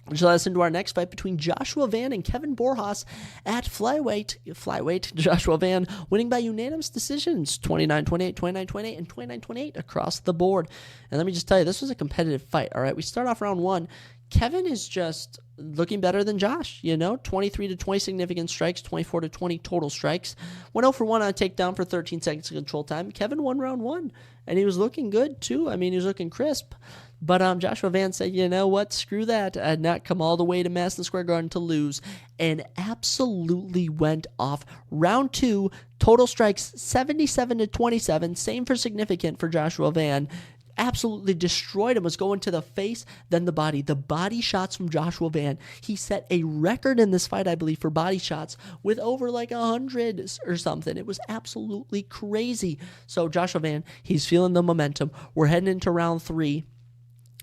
Which led us into our next fight between Joshua Van and Kevin Borjas at flyweight. Joshua Van winning by unanimous decisions, 29-28, 29-28, and 29-28 across the board. And let me just tell you, this was a competitive fight, all right? We start off round 1. Kevin is just looking better than Josh, 23-20 significant strikes, 24-20 total strikes. Went 0-for-1 on a takedown for 13 seconds of control time. Kevin won round 1, and he was looking good, too. I mean, he was looking crisp. But Joshua Van said, you know what, screw that. I had not come all the way to Madison Square Garden to lose, and absolutely went off. Round 2, total strikes 77-27, same for significant for Joshua Van. Absolutely destroyed him, was going to the face, then the body. The body shots from Joshua Van. He set a record in this fight, I believe, for body shots with over 100 or something. It was absolutely crazy. So Joshua Van, he's feeling the momentum. We're heading into round 3.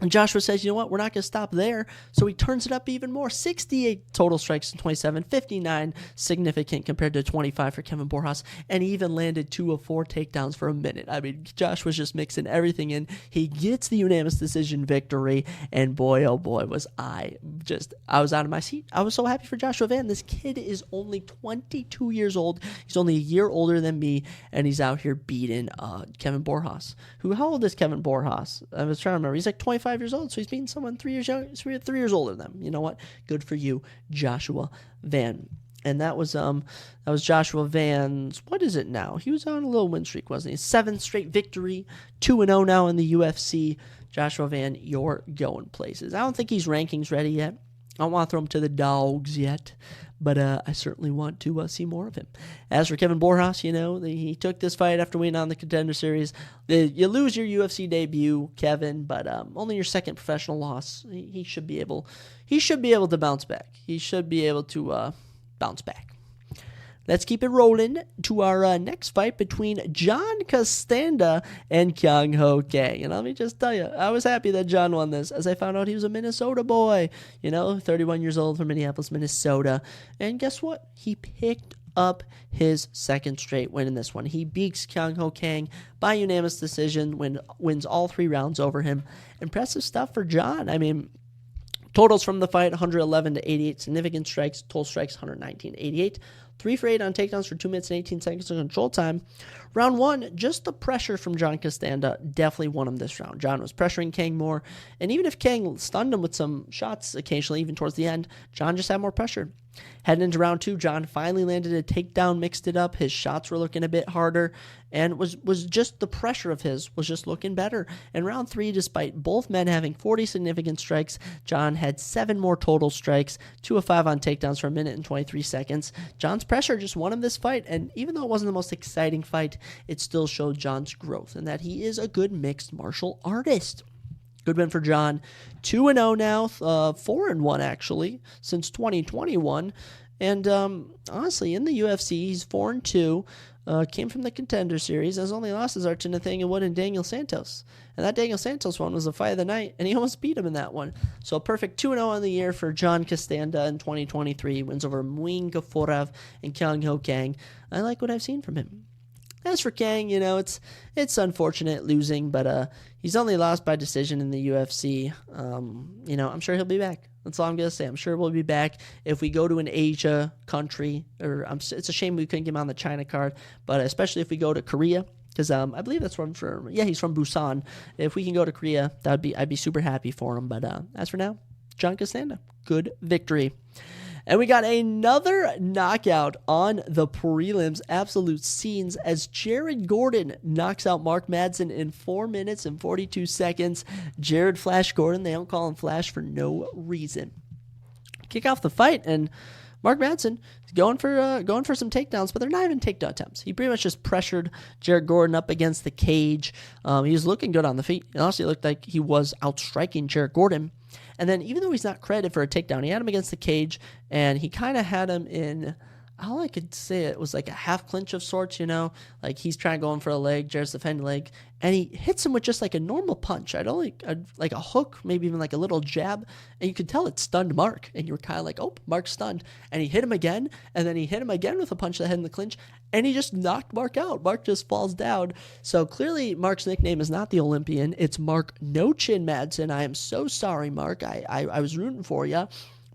And Joshua says, you know what, we're not going to stop there. So he turns it up even more. 68 total strikes and 27, 59 significant compared to 25 for Kevin Borjas. And he even landed 2 of 4 takedowns for a minute. I mean, Josh was just mixing everything in. He gets the unanimous decision victory. And boy, oh boy, was I was out of my seat. I was so happy for Joshua Van. This kid is only 22 years old. He's only a year older than me. And he's out here beating Kevin Borjas. How old is Kevin Borjas? I was trying to remember. He's like 25 years old, so he's beating someone 3 years young, 3 years older than him. You know what? Good for you, Joshua Van. And that was Joshua Van's, what is it now? He was on a little win streak, wasn't he? 7th straight victory, 2-0 now in the UFC. Joshua Van, you're going places. I don't think he's rankings ready yet. I don't want to throw him to the dogs yet, but I certainly want to see more of him. As for Kevin Borjas, he took this fight after winning on the Contender Series. You lose your UFC debut, Kevin, but only your second professional loss. He should be able to bounce back. He should be able to bounce back. Let's keep it rolling to our next fight between John Castanda and Kyung Ho Kang. And let me just tell you, I was happy that John won this, as I found out he was a Minnesota boy. 31 years old from Minneapolis, Minnesota. And guess what? He picked up his second straight win in this one. He beats Kyung Ho Kang by unanimous decision, wins all 3 rounds over him. Impressive stuff for John. I mean, totals from the fight, 111 to 88 significant strikes, total strikes 119 to 88. 3 for 8 on takedowns for 2 minutes and 18 seconds of control time. Round 1, just the pressure from John Castanda definitely won him this round. John was pressuring Kang more, and even if Kang stunned him with some shots occasionally, even towards the end, John just had more pressure. Heading into round 2, John finally landed a takedown, mixed it up. His shots were looking a bit harder, and was just the pressure of his was just looking better. In round 3, despite both men having 40 significant strikes, John had 7 more total strikes, 2 of 5 on takedowns for 1 minute and 23 seconds. John's pressure just won him this fight, and even though it wasn't the most exciting fight, it still showed John's growth and that he is a good mixed martial artist. Good win for John. 2-0 now, 4-1 actually, since 2021. And honestly, in the UFC, he's 4-2. Came from the Contender Series. His only losses are to Nathaniel Wood and Daniel Santos. And that Daniel Santos one was the fight of the night, and he almost beat him in that one. So a perfect 2-0 on the year for John Castanda in 2023. Wins over Muin Gaforov and Kyung Ho Kang. I like what I've seen from him. As for Kang, it's unfortunate losing, but he's only lost by decision in the UFC. I'm sure he'll be back. That's all I'm going to say. I'm sure we'll be back. If we go to an Asia country, it's a shame we couldn't get him on the China card, but especially if we go to Korea, because I believe that's from, he's from Busan. If we can go to Korea, I'd be super happy for him. But as for now, John Castanda, good victory. And we got another knockout on the prelims, absolute scenes, as Jared Gordon knocks out Mark Madsen in 4 minutes and 42 seconds. Jared Flash Gordon, they don't call him Flash for no reason. Kick off the fight, and Mark Madsen is going for some takedowns, but they're not even takedown attempts. He pretty much just pressured Jared Gordon up against the cage. He was looking good on the feet. It honestly looked like he was outstriking Jared Gordon. And then even though he's not credited for a takedown, he had him against the cage, and he kind of had him in, all I could say, it was like a half clinch of sorts, like he's trying to go in for a leg, Jared's defending leg, and he hits him with just like a normal punch. Like a hook, maybe even like a little jab, and you could tell it stunned Mark, and you were kind of like, oh, Mark's stunned, and he hit him again, and then he hit him again with a punch that had in the clinch, and he just knocked Mark out. Mark just falls down. So clearly Mark's nickname is not the Olympian, it's Mark No Chin Madsen. I am so sorry, Mark. I was rooting for you.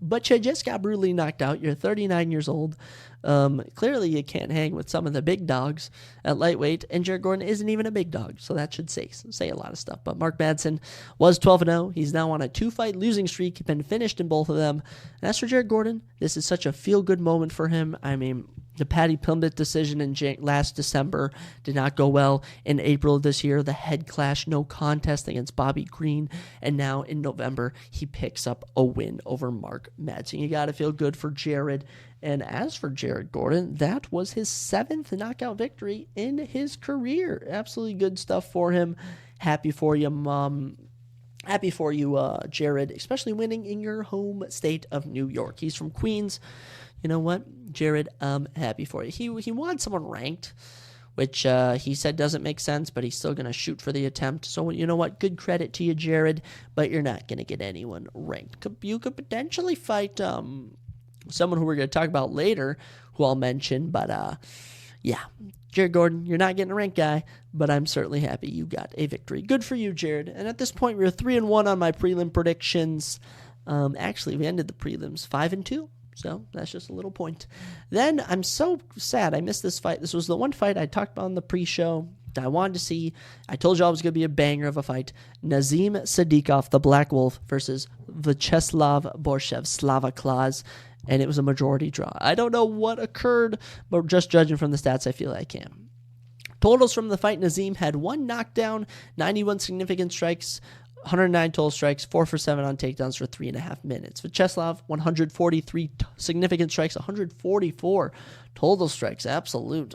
But you just got brutally knocked out. You're 39 years old. Clearly you can't hang with some of the big dogs at lightweight, and Jared Gordon isn't even a big dog, so that should say a lot of stuff. But Mark Madsen was 12-0. He's now on a 2-fight losing streak, been finished in both of them. And as for Jared Gordon, this is such a feel-good moment for him. I mean, the Paddy Pimblett decision in last December did not go well. In April of this year, the head clash, no contest against Bobby Green. And now in November, he picks up a win over Mark Madsen. You got to feel good for Jared. And as for Jared Gordon, that was his 7th knockout victory in his career. Absolutely good stuff for him. Happy for you, Mom. Happy for you, Jared, especially winning in your home state of New York. He's from Queens. You know what, Jared, I'm happy for you. He wanted someone ranked, which he said doesn't make sense, but he's still going to shoot for the attempt. So, you know what, good credit to you, Jared, but you're not going to get anyone ranked. You could potentially fight someone who we're going to talk about later, who I'll mention, but yeah, Jared Gordon, you're not getting a ranked guy, but I'm certainly happy you got a victory. Good for you, Jared. And at this point, we're 3-1 on my prelim predictions. Actually, we ended the prelims 5-2. So that's just a little point. Then I'm so sad I missed this fight. This was the one fight I talked about on the pre-show that I wanted to see. I told you all it was going to be a banger of a fight. Nazim Sadikov, the Black Wolf, versus Vyacheslav Borshev, Slava Claus. And it was a majority draw. I don't know what occurred, but just judging from the stats, I feel I can. Totals from the fight, Nazim had 1 knockdown, 91 significant strikes, 109 total strikes, 4 for 7 on takedowns for 3.5 minutes. Vyacheslav, 143 significant strikes, 144 total strikes. Absolute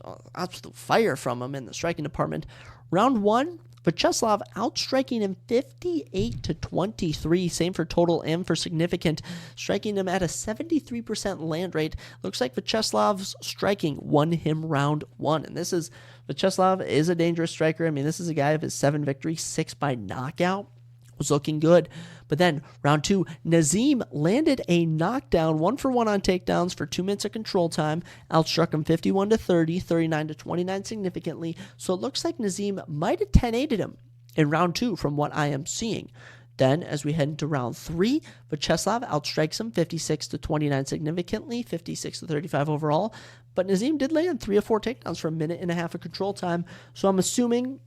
fire from him in the striking department. Round 1, Vyacheslav outstriking him 58-23. Same for total and for significant, striking him at a 73% land rate. Looks like Vyacheslav's striking won him round 1. And Vyacheslav is a dangerous striker. I mean, this is a guy of his 7 victories, 6 by knockout. Was looking good. But then round 2, Nazim landed a knockdown, 1-for-1 on takedowns for 2 minutes of control time. Outstruck him 51-30, 39-29 significantly. So it looks like Nazim might have 10-8'd him in round 2 from what I am seeing. Then, as we head into round 3, Vyacheslav outstrikes him 56-29 significantly, 56-35 overall. But Nazim did land 3 or 4 takedowns for 1.5 minutes of control time. So I'm assuming,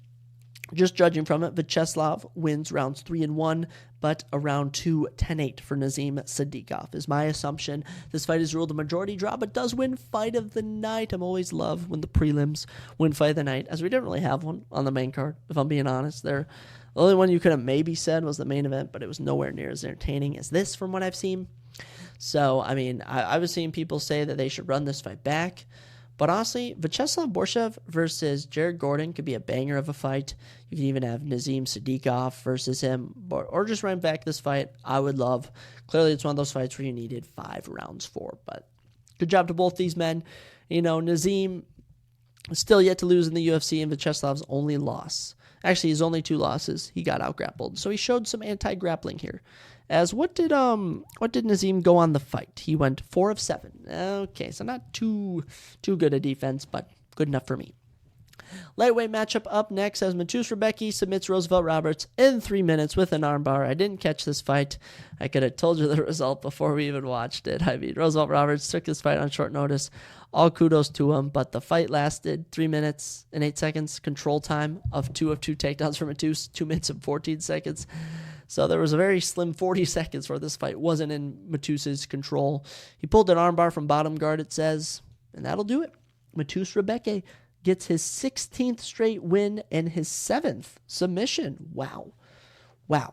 just judging from it, Vyacheslav wins rounds 3 and 1, but a round 2 10-8 for Nazim Sadykhov is my assumption. This fight is ruled a majority draw, but does win fight of the night. I'm always love when the prelims win fight of the night, as we didn't really have one on the main card, if I'm being honest. The only one you could have maybe said was the main event, but it was nowhere near as entertaining as this from what I've seen. So, I mean, I was seeing people say that they should run this fight back. But honestly, Vyacheslav Borshev versus Jared Gordon could be a banger of a fight. You can even have Nazim Sadykhov versus him, or just run back this fight. I would love. Clearly, it's one of those fights where you needed 5 rounds for. But good job to both these men. You know, Nazim is still yet to lose in the UFC, and Vyacheslav's only loss. Actually, his only 2 losses, he got out-grappled. So he showed some anti-grappling here. As what did Nazim go on the fight? He went 4 of 7. Okay, so not too good a defense, but good enough for me. Lightweight matchup up next as Mateusz Rebecki submits Roosevelt Roberts in 3 minutes with an armbar. I didn't catch this fight. I could have told you the result before we even watched it. I mean, Roosevelt Roberts took this fight on short notice. All kudos to him, but the fight lasted 3 minutes and 8 seconds. Control time of 2 takedowns for Mateusz, 2 minutes and 14 seconds. So there was a very slim 40 seconds where this fight wasn't in Mateusz's control. He pulled an armbar from bottom guard, it says, and that'll do it. Mateusz Rebecki gets his 16th straight win and his 7th submission. Wow,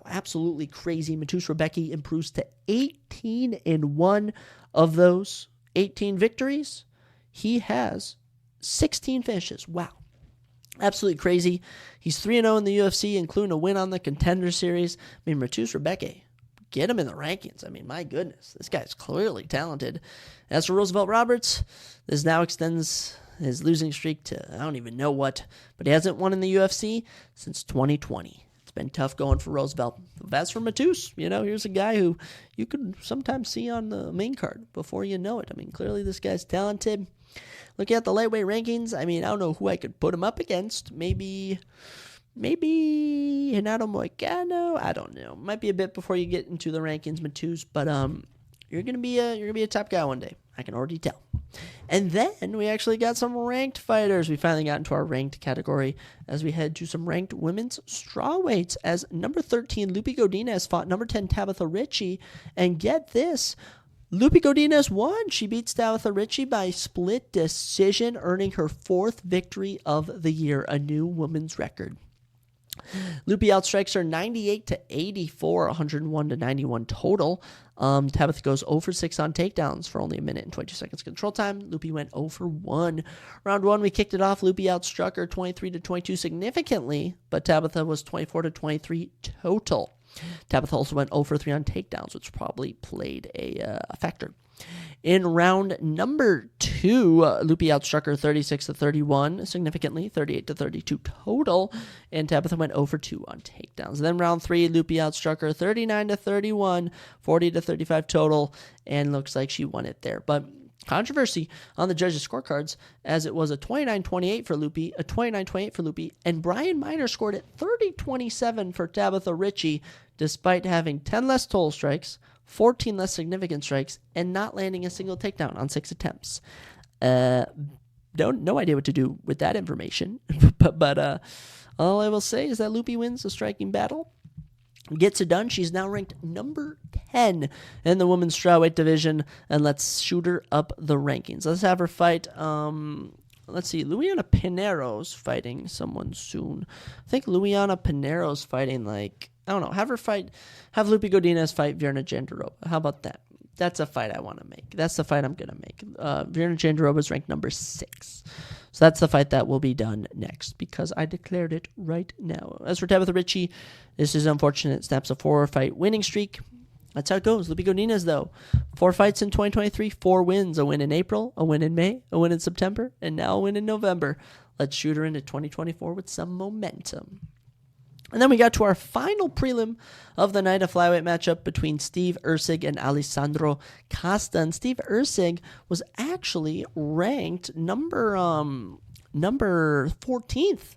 absolutely crazy. Mateusz Rebecki improves to 18-1 of those 18 victories. He has 16 finishes. Wow. Absolutely crazy. He's 3-0 in the UFC, including a win on the Contender Series. I mean, Mateusz Rebecki, get him in the rankings. I mean, my goodness, this guy's clearly talented. As for Roosevelt Roberts, this now extends his losing streak to I don't even know what, but he hasn't won in the UFC since 2020. It's been tough going for Roosevelt. As for Mateusz, here's a guy who you could sometimes see on the main card before you know it. I mean, clearly this guy's talented. Looking at the lightweight rankings, I mean, I don't know who I could put him up against. Maybe Renato Moicano. I don't know. Might be a bit before you get into the rankings, Mateusz, but you're gonna be a top guy one day. I can already tell. And then we actually got some ranked fighters. We finally got into our ranked category as we head to some ranked women's strawweights. As number 13, Lupi Godinez fought number 10, Tabitha Ritchie, and get this. Lupi Godinez won. She beats Tabitha Ritchie by split decision, earning her 4th victory of the year, a new women's record. Lupi outstrikes her 98-84, 101-91 total. Tabitha goes 0 for 6 on takedowns for only 1 minute and 22 seconds control time. Lupi went 0 for 1. Round 1, we kicked it off. Lupi outstruck her 23-22 significantly, but Tabitha was 24-23 total. Tabitha also went 0 for 3 on takedowns, which probably played a factor. In round number 2, Lupi outstruck her 36-31 significantly, 38-32 total, and Tabitha went 0 for 2 on takedowns. And then round 3, Lupi outstruck her 39-31, 40-35 total, and looks like she won it there. But controversy on the judges' scorecards, as it was a 29-28 for Lupi, a 29-28 for Lupi, and Brian Miner scored at 30-27 for Tabitha Ritchie, despite having 10 less total strikes, 14 less significant strikes, and not landing a single takedown on 6 attempts. No idea what to do with that information, but all I will say is that Lupi wins the striking battle. Gets it done. She's now ranked number 10 in the women's strawweight division, and let's shoot her up the rankings. Let's have her fight. Let's see. Luiana Pinero's fighting someone soon. I think Luiana Pinero's fighting I don't know. Have Lupe Godinez fight Virna Jandiroba. How about that? That's a fight I want to make. That's the fight I'm going to make. Virna Jandiroba is ranked number 6. So that's the fight that will be done next because I declared it right now. As for Tabitha Ritchie, this is unfortunate. Snaps a 4-fight winning streak. That's how it goes. Lupe Godinez, though, 4 fights in 2023, 4 wins. A win in April, a win in May, a win in September, and now a win in November. Let's shoot her into 2024 with some momentum. And then we got to our final prelim of the night, a flyweight matchup between Steve Erceg and Alessandro Costa. And Steve Erceg was actually ranked number 14th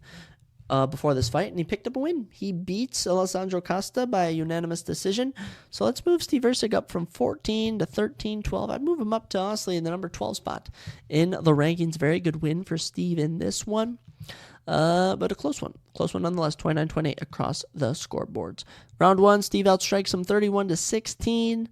before this fight, and he picked up a win. He beats Alessandro Costa by a unanimous decision. So let's move Steve Erceg up from 14 to 13, 12. I'd move him up to, honestly, in the number 12 spot in the rankings. Very good win for Steve in this one. But a close one. Close one nonetheless, 29-28 across the scoreboards. Round 1, Steve outstrikes him 31-16.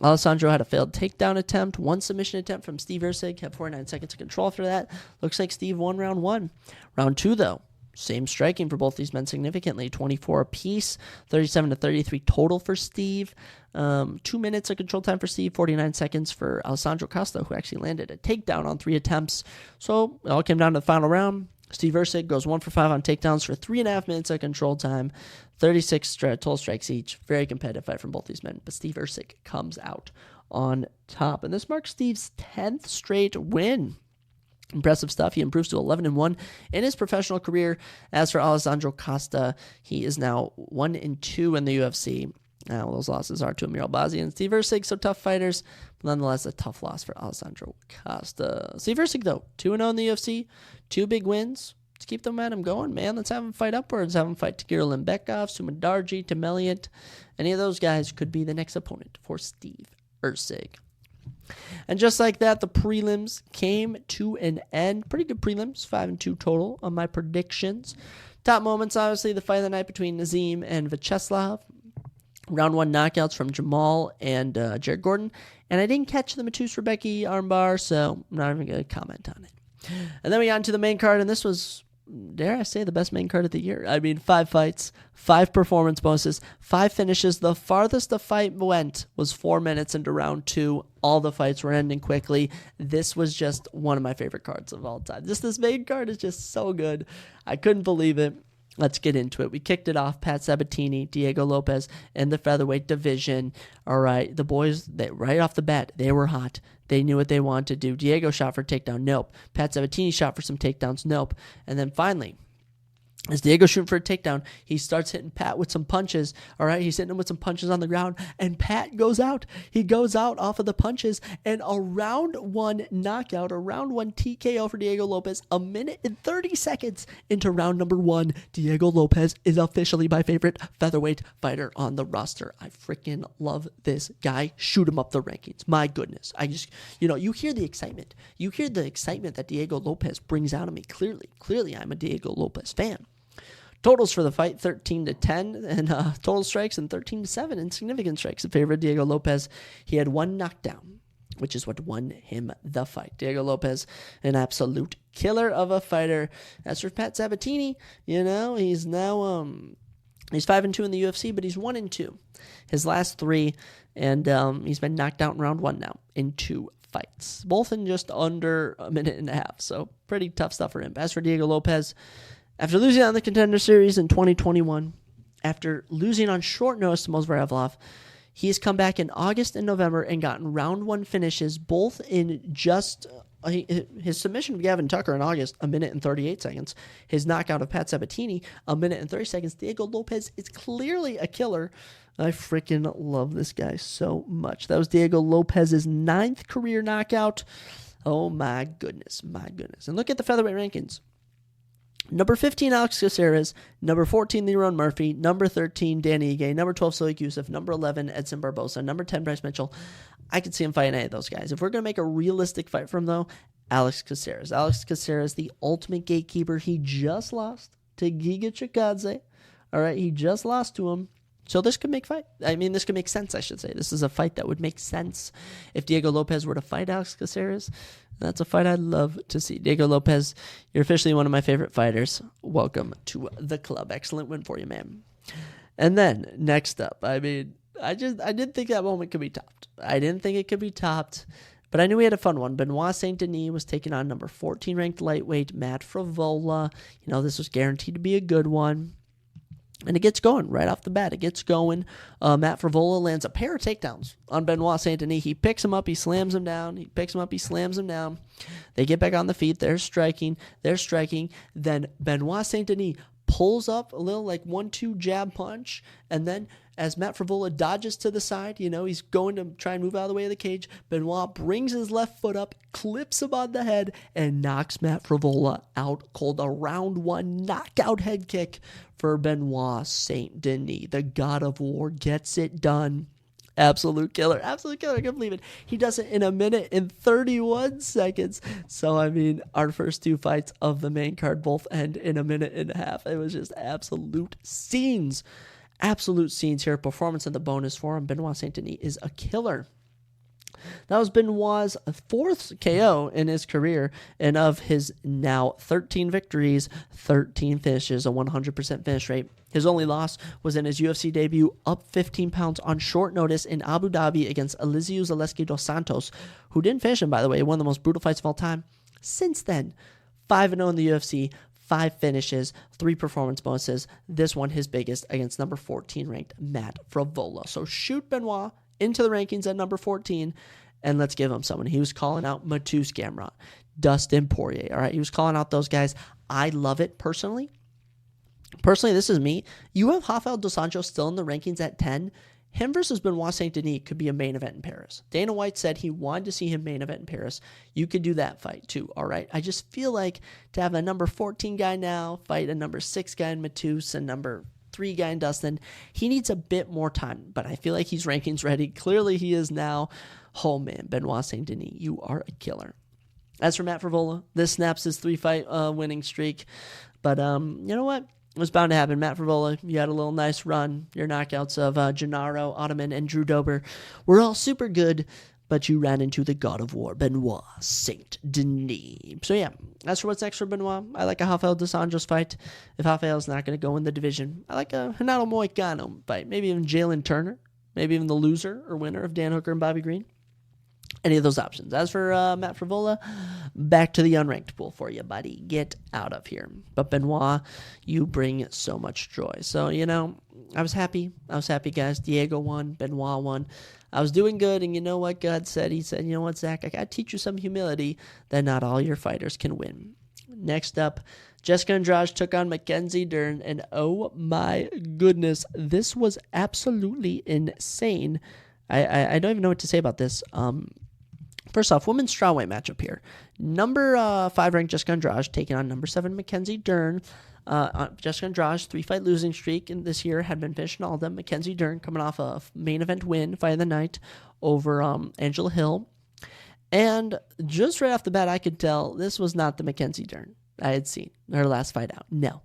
Alessandro had a failed takedown attempt, 1 submission attempt from Steve Erceg, had 49 seconds of control after that. Looks like Steve won round 1. Round 2, though, same striking for both these men significantly, 24 apiece, 37-33 total for Steve. 2 minutes of control time for Steve, 49 seconds for Alessandro Costa, who actually landed a takedown on 3 attempts. So it all came down to the final round. Steve Erceg goes 1 for 5 on takedowns for 3.5 minutes of control time, 36 total strikes each. Very competitive fight from both these men, but Steve Erceg comes out on top. And this marks Steve's 10th straight win. Impressive stuff. He improves to 11-1 in his professional career. As for Alessandro Costa, he is now 1-2 in the UFC. Now, those losses are to Amir Albazi and Steve Erceg, so tough fighters, but nonetheless a tough loss for Alessandro Costa. Steve Erceg, though, 2-0 in the UFC, 2 big wins. Let's keep the momentum going, man. Let's have him fight upwards. Have him fight Tagir Limbekov, Sumandarji, Tim Elliott. Any of those guys could be the next opponent for Steve Erceg. And just like that, the prelims came to an end. Pretty good prelims, 5-2 total on my predictions. Top moments, obviously, the fight of the night between Nazim and Vyacheslav. Round 1 knockouts from Jamal and Jared Gordon. And I didn't catch the Matus Rebecki armbar, so I'm not even going to comment on it. And then we got into the main card, and this was, dare I say, the best main card of the year. I mean, 5 fights, 5 performance bonuses, 5 finishes. The farthest the fight went was 4 minutes into round 2. All the fights were ending quickly. This was just one of my favorite cards of all time. This main card is just so good. I couldn't believe it. Let's get into it. We kicked it off. Pat Sabatini, Diego Lopez in the featherweight division. All right, the boys, right off the bat, they were hot. They knew what they wanted to do. Diego shot for a takedown. Nope. Pat Sabatini shot for some takedowns. Nope. And then finally, as Diego shooting for a takedown, he starts hitting Pat with some punches. All right, he's hitting him with some punches on the ground, and Pat goes out. He goes out off of the punches, and a round 1 knockout, a round 1 TKO for Diego Lopez, 1 minute and 30 seconds into round number 1. Diego Lopez is officially my favorite featherweight fighter on the roster. I freaking love this guy. Shoot him up the rankings. My goodness. I just, you hear the excitement. You hear the excitement that Diego Lopez brings out of me. Clearly, I'm a Diego Lopez fan. Totals for the fight, 13-10 in total strikes and 13-7 in significant strikes in favor of Diego Lopez. He had 1 knockdown, which is what won him the fight. Diego Lopez, an absolute killer of a fighter. As for Pat Sabatini, he's now he's 5-2 in the UFC, but he's 1-2 his last 3, and he's been knocked out in round 1 now in 2 fights, both in just under a minute and a half. So pretty tough stuff for him. As for Diego Lopez, after losing on the Contender Series in 2021, after losing on short notice to Mozvarevlov, he has come back in August and November and gotten round 1 finishes, both in just his submission of Gavin Tucker in August, 1 minute and 38 seconds. His knockout of Pat Sabatini, 1 minute and 30 seconds. Diego Lopez is clearly a killer. I freaking love this guy so much. That was Diego Lopez's 9th career knockout. Oh my goodness, And look at the featherweight rankings. Number 15, Alex Caceres. Number 14, Leron Murphy. Number 13, Danny Ige. Number 12, Solik Youssef. Number 11, Edson Barbosa. Number 10, Bryce Mitchell. I could see him fighting any of those guys. If we're going to make a realistic fight for him, though, Alex Caceres. Alex Caceres, the ultimate gatekeeper. He just lost to Giga Chikadze. All right, he just lost to him. So this could make this could make sense, I should say. This is a fight that would make sense if Diego Lopez were to fight Alex Caceres. That's a fight I'd love to see. Diego Lopez, you're officially one of my favorite fighters. Welcome to the club. Excellent win for you, man. And then next up, I mean, I didn't think that moment could be topped. I didn't think it could be topped, but I knew we had a fun one. Benoit Saint Denis was taking on number 14 ranked lightweight Matt Frivola. You know, this was guaranteed to be a good one. And it gets going right off the bat. It gets going. Matt Frivola lands a pair of takedowns on Benoit Saint Denis. He picks him up. He slams him down. He picks him up. He slams him down. They get back on the feet. They're striking. Then Benoit Saint Denis pulls up a little like 1-2 jab punch. And then as Matt Frivola dodges to the side, you know, he's going to try and move out of the way of the cage. Benoit brings his left foot up, clips him on the head, and knocks Matt Frivola out cold. A round 1 knockout head kick for Benoit Saint Denis. The God of War gets it done. Absolute killer. Absolute killer. I can't believe it. He does it in 1 minute and 31 seconds. So, I mean, our first 2 fights of the main card both end in 1.5 minutes. It was just absolute scenes. Absolute scenes here. Performance in the bonus for him. Benoit Saint Denis is a killer. That was Benoit's 4th KO in his career, and of his now 13 victories, 13 finishes, a 100% finish rate. His only loss was in his UFC debut, up 15 pounds on short notice in Abu Dhabi against Eliseu Zaleski dos Santos, who didn't finish him, by the way, one of the most brutal fights of all time. Since then, 5-0 in the UFC, 5 finishes, 3 performance bonuses. This one his biggest against number 14 ranked Matt Frivola. So shoot Benoit into the rankings at number 14, and let's give him someone. He was calling out Mateusz Gamrot, Dustin Poirier. All right, he was calling out those guys. I love it personally. Personally, this is me. You have Rafael dos Anjos still in the rankings at 10. Him versus Benoit Saint Denis could be a main event in Paris. Dana White said he wanted to see him main event in Paris. You could do that fight too, all right? I just feel like to have a number 14 guy now fight a number 6 guy in Mateusz and number 3 guy in Dustin, he needs a bit more time, but I feel like he's rankings ready. Clearly he is now. Oh man, Benoit Saint Denis, you are a killer. As for Matt Frivola, this snaps his 3-fight winning streak, but you know what? It was bound to happen. Matt Frivola, you had a little nice run. Your knockouts of Gennaro, Ottoman, and Drew Dober were all super good, but you ran into the God of War, Benoit Saint Denis. So yeah, as for what's next for Benoit, I like a Rafael dos Anjos fight. If Rafael's not going to go in the division, I like a Renato Moicano fight. Maybe even Jalen Turner. Maybe even the loser or winner of Dan Hooker and Bobby Green. Any of those options. As for Matt Frivola, back to the unranked pool for you, buddy. Get out of here. But Benoit, you bring so much joy. So, you know, I was happy. Guys. Diego won. Benoit won. I was doing good, and you know what God said? He said, you know what, Zach? I got to teach you some humility that not all your fighters can win. Next up, Jessica Andrade took on Mackenzie Dern, and oh my goodness, this was absolutely insane. I don't even know what to say about this. First off, women's strawweight matchup here. Number 5 ranked Jessica Andrade taking on number 7 Mackenzie Dern. Jessica Andrade's 3-fight losing streak in this year had been finished in all of them. Mackenzie Dern coming off a main event win, fight of the night, over Angela Hill. And just right off the bat, I could tell this was not the Mackenzie Dern I had seen her last fight out. No.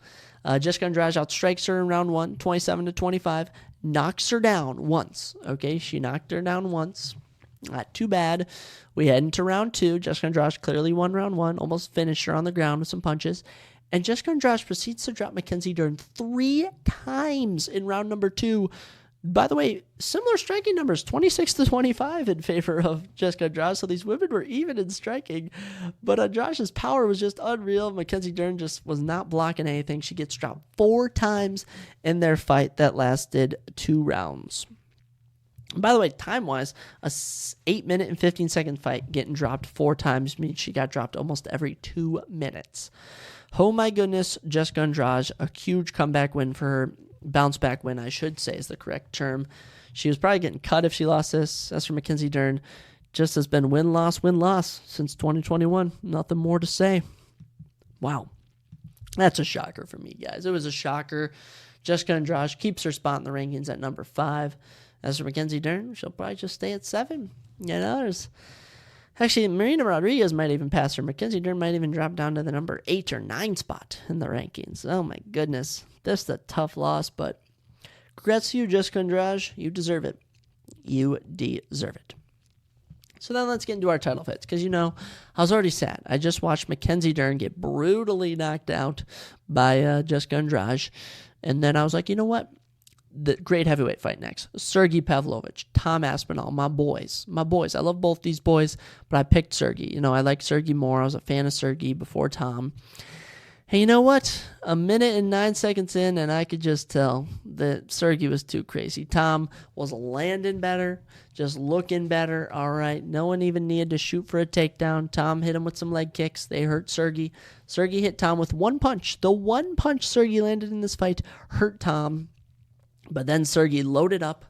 Jessica Andrade outstrikes her in round 1, 27-25, knocks her down once. Okay, she knocked her down once. Not too bad. We head into round 2. Jessica Andrade clearly won round 1, almost finished her on the ground with some punches. And Jessica Andrade proceeds to drop Mackenzie Dern 3 times in round number 2. By the way, similar striking numbers, 26-25 in favor of Jessica Andrade. So these women were even in striking. But Andrade's power was just unreal. Mackenzie Dern just was not blocking anything. She gets dropped 4 times in their fight that lasted 2 rounds. By the way, time-wise, a 8-minute and 15-second fight getting dropped 4 times means she got dropped almost every 2 minutes. Oh my goodness, Jessica Andrade, a huge comeback win for her. Bounce back win, I should say, is the correct term. She was probably getting cut if she lost this. As for Mackenzie Dern, just has been win-loss since 2021. Nothing more to say. Wow. That's a shocker for me, guys. It was a shocker. Jessica Andrade keeps her spot in the rankings at number 5. As for Mackenzie Dern, she'll probably just stay at 7. You know, there's... Actually, Marina Rodriguez might even pass her. Mackenzie Dern might even drop down to the number 8 or 9 spot in the rankings. Oh my goodness. This is a tough loss, but congrats to you, Jessica Andrade. You deserve it. You deserve it. So then let's get into our title fights, because, you know, I was already sad. I just watched Mackenzie Dern get brutally knocked out by Jessica Andrade, and then I was like, you know what? the great heavyweight fight next. Sergey Pavlovich, Tom Aspinall, my boys. I love both these boys, but I picked Sergey. I like Sergey more. I was a fan of Sergey before Tom. Hey, you know what? A minute and 9 seconds in, and I could just tell that Sergey was too crazy. Tom was landing better, just looking better. All right, no one even needed to shoot for a takedown. Tom hit him with some leg kicks. They hurt Sergey. Sergey hit Tom with one punch. The one punch Sergey landed in this fight hurt Tom. But then Sergey loaded up,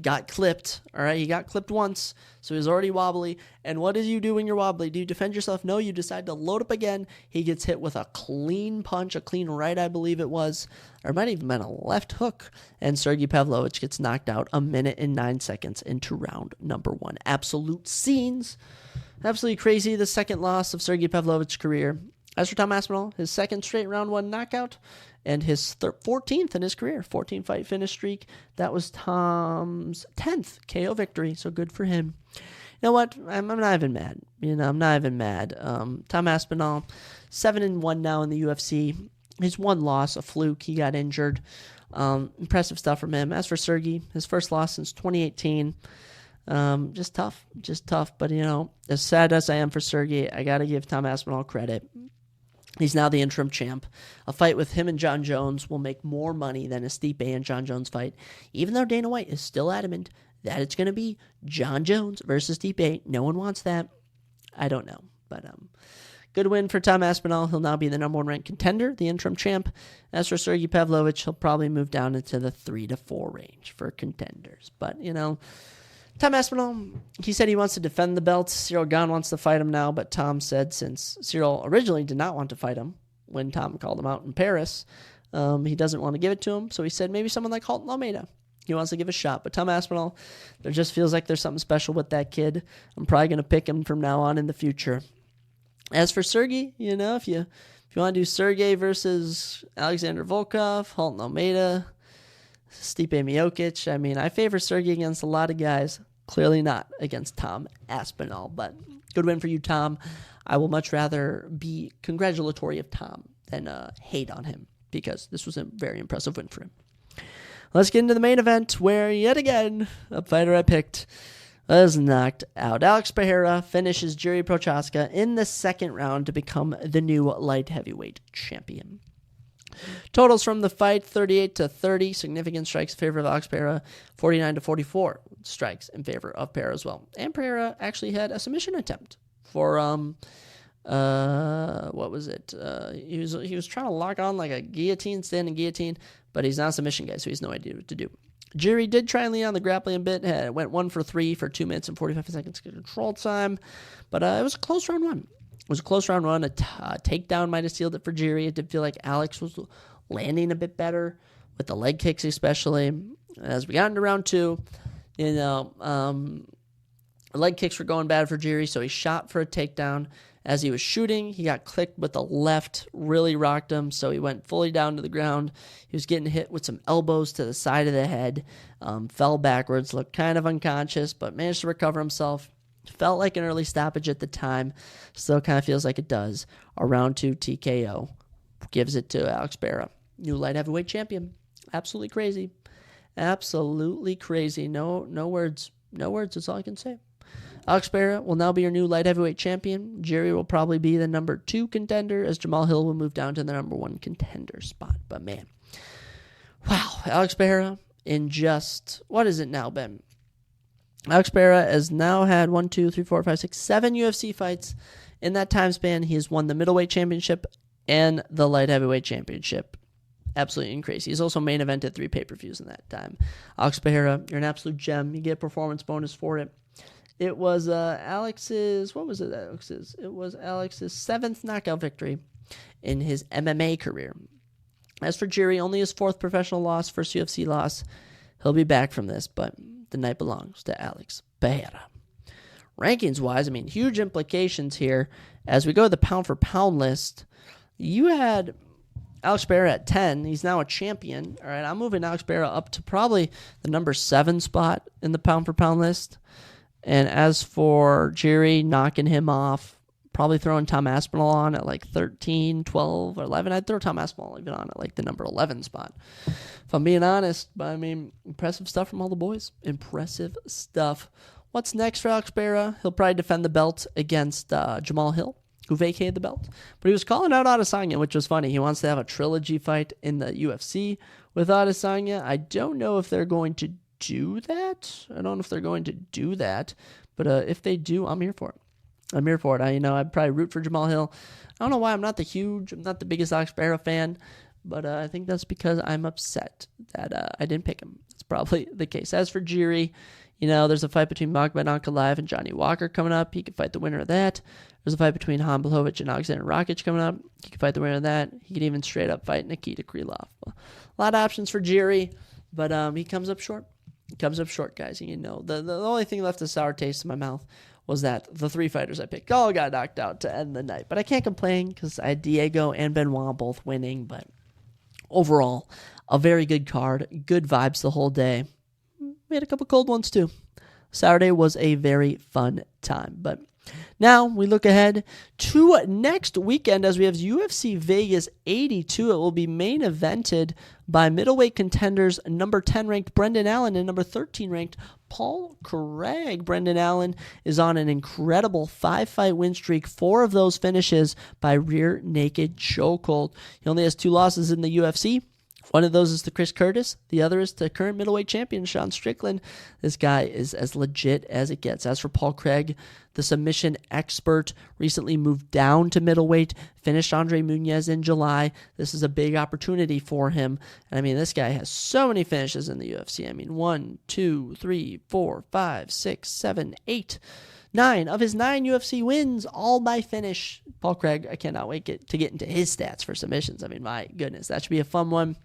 got clipped. All right, he got clipped once, so he was already wobbly. And what do you do when you're wobbly? Do you defend yourself? No, you decide to load up again. He gets hit with a clean punch, a clean right, I believe it was, or it might have even been a left hook. And Sergey Pavlovich gets knocked out a minute and 9 seconds into round number 1. Absolute scenes. Absolutely crazy. The second loss of Sergey Pavlovich's career. As for Tom Aspinall, his second straight round 1 knockout, and his 14th in his career, 14-fight finish streak. That was Tom's 10th KO victory, so good for him. You know what? I'm not even mad. I'm not even mad. Tom Aspinall, 7-1 now in the UFC. His one loss, a fluke. He got injured. Impressive stuff from him. As for Sergey, his first loss since 2018. Just tough. But, as sad as I am for Sergey, I got to give Tom Aspinall credit. He's now the interim champ. A fight with him and John Jones will make more money than a Stipe and John Jones fight, even though Dana White is still adamant that it's going to be John Jones versus Stipe. No one wants that. I don't know. But good win for Tom Aspinall. He'll now be the number 1 ranked contender, the interim champ. As for Sergey Pavlovich, he'll probably move down into the 3 to 4 range for contenders. But, Tom Aspinall, he said he wants to defend the belt. Cyril Gane wants to fight him now, but Tom said since Cyril originally did not want to fight him when Tom called him out in Paris, he doesn't want to give it to him. So he said maybe someone like Halton Almeida. He wants to give a shot. But Tom Aspinall, there just feels like there's something special with that kid. I'm probably going to pick him from now on in the future. As for Sergey, if you want to do Sergey versus Alexander Volkov, Halton Almeida, Stipe Miocic. I favor Sergey against a lot of guys. Clearly not against Tom Aspinall, but good win for you, Tom. I will much rather be congratulatory of Tom than hate on him because this was a very impressive win for him. Let's get into the main event where, yet again, a fighter I picked was knocked out. Alex Pereira finishes Jiri Prochazka in the second round to become the new light heavyweight champion. Totals from the fight, 38-30, significant strikes in favor of Alex Pereira, 49-44 strikes in favor of Pereira as well. And Pereira actually had a submission attempt for, what was it? He was trying to lock on like a guillotine, standing guillotine, but he's not a submission guy, so he has no idea what to do. Jiri did try and lean on the grappling a bit, went 1 for 3 for 2 minutes and 45 seconds control time, but it was a close round 1. It was a close round 1. A takedown might have sealed it for Jiri. It did feel like Alex was landing a bit better with the leg kicks especially. As we got into round 2, the leg kicks were going bad for Jiri, so he shot for a takedown. As he was shooting, he got clipped with the left, really rocked him, so he went fully down to the ground. He was getting hit with some elbows to the side of the head, fell backwards, looked kind of unconscious, but managed to recover himself. Felt like an early stoppage at the time. Still kind of feels like it does. A round 2 TKO gives it to Alex Pereira. New light heavyweight champion. Absolutely crazy. Absolutely crazy. No words. No words. That's all I can say. Alex Pereira will now be your new light heavyweight champion. Jiri will probably be the number 2 contender as Jamal Hill will move down to the number 1 contender spot. But man, wow. Alex Pereira in just, what is it now, Ben? Alex Pereira has now had 7 UFC fights. In that time span, he has won the middleweight championship and the light heavyweight championship. Absolutely crazy. He's also main evented 3 pay-per-views in that time. Alex Pereira, you're an absolute gem. You get a performance bonus for it. It was Alex's 7th knockout victory in his MMA career. As for Jiri, only his 4th professional loss, first UFC loss. He'll be back from this, but the night belongs to Alex Pereira. Rankings-wise, huge implications here. As we go to the pound-for-pound list, you had Alex Pereira at 10. He's now a champion. All right, I'm moving Alex Pereira up to probably the number 7 spot in the pound-for-pound list. And as for Jiri, knocking him off, probably throwing Tom Aspinall on at like 13, 12, or 11. I'd throw Tom Aspinall even on at like the number 11 spot. I'm being honest. But I mean, impressive stuff from all the boys. Impressive stuff. What's next for Alex Pereira? He'll probably defend the belt against Jamal Hill, who vacated the belt. But he was calling out Adesanya, which was funny. He wants to have a trilogy fight in the UFC with Adesanya. I don't know if they're going to do that. But if they do, I'm here for it. I'd probably root for Jamal Hill. I don't know why I'm not the biggest Alex Pereira fan, but I think that's because I'm upset that I didn't pick him. That's probably the case. As for Jiri, there's a fight between Magomed Ankalaev and Johnny Walker coming up. He could fight the winner of that. There's a fight between Han Blachowicz and Alexander Rakic coming up. He could fight the winner of that. He could even straight up fight Nikita Krylov. A lot of options for Jiri, but he comes up short. Guys. The only thing left a sour taste in my mouth was that the 3 fighters I picked all got knocked out to end the night. But I can't complain because I had Diego and Benoit both winning. But overall, a very good card. Good vibes the whole day. We had a couple cold ones too. Saturday was a very fun time. But now we look ahead to next weekend as we have UFC Vegas 82. It will be main evented by middleweight contenders number 10 ranked Brendan Allen and number 13 ranked Paul Craig. Brendan Allen is on an incredible 5-fight win streak. 4 of those finishes by rear naked chokehold. He only has 2 losses in the UFC. One of those is to Chris Curtis. The other is to current middleweight champion Sean Strickland. This guy is as legit as it gets. As for Paul Craig, the submission expert, recently moved down to middleweight, finished Andre Muniz in July. This is a big opportunity for him. And I mean, this guy has so many finishes in the UFC. I mean, 1, 2, 3, 4, 5, 6, 7, 8. 9 of his 9 UFC wins, all by finish. Paul Craig, I cannot wait to get into his stats for submissions. I mean, my goodness, that should be a fun one.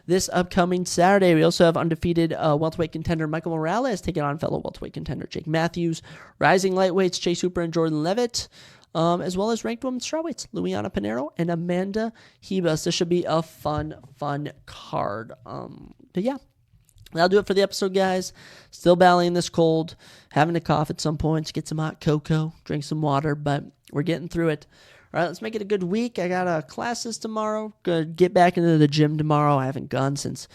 This upcoming Saturday, we also have undefeated welterweight contender Michael Morales taking on fellow welterweight contender Jake Matthews, rising lightweights Chase Hooper and Jordan Levitt, as well as ranked women's strawweights Luiana Pinero and Amanda Hebus. This should be a fun card. But yeah, that'll do it for the episode, guys. Still battling this cold, having to cough at some points, get some hot cocoa, drink some water, but we're getting through it. All right, let's make it a good week. I got classes tomorrow. Gonna get back into the gym tomorrow. I haven't gone since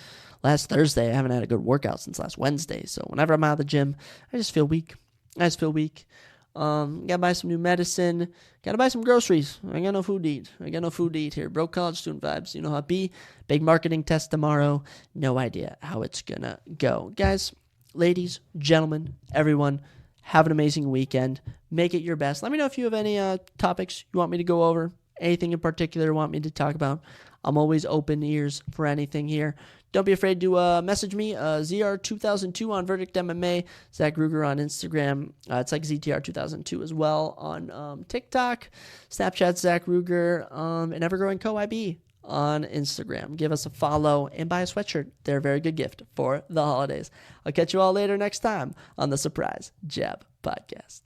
last Thursday. I haven't had a good workout since last Wednesday. So whenever I'm out of the gym, I just feel weak. Gotta buy some new medicine. Gotta buy some groceries. I got no food to eat here. Broke college student vibes. You know how it be. Big marketing test tomorrow. No idea how it's gonna go. Guys, ladies, gentlemen, everyone, have an amazing weekend. Make it your best. Let me know if you have any topics you want me to go over. Anything in particular you want me to talk about. I'm always open ears for anything here. Don't be afraid to message me, ZR2002 on Verdict MMA, Zach Ruger on Instagram. It's like ZTR2002 as well on TikTok, Snapchat, Zach Ruger, and Evergrowing Co. IB on Instagram. Give us a follow and buy a sweatshirt. They're a very good gift for the holidays. I'll catch you all later next time on the Surprise Jab Podcast.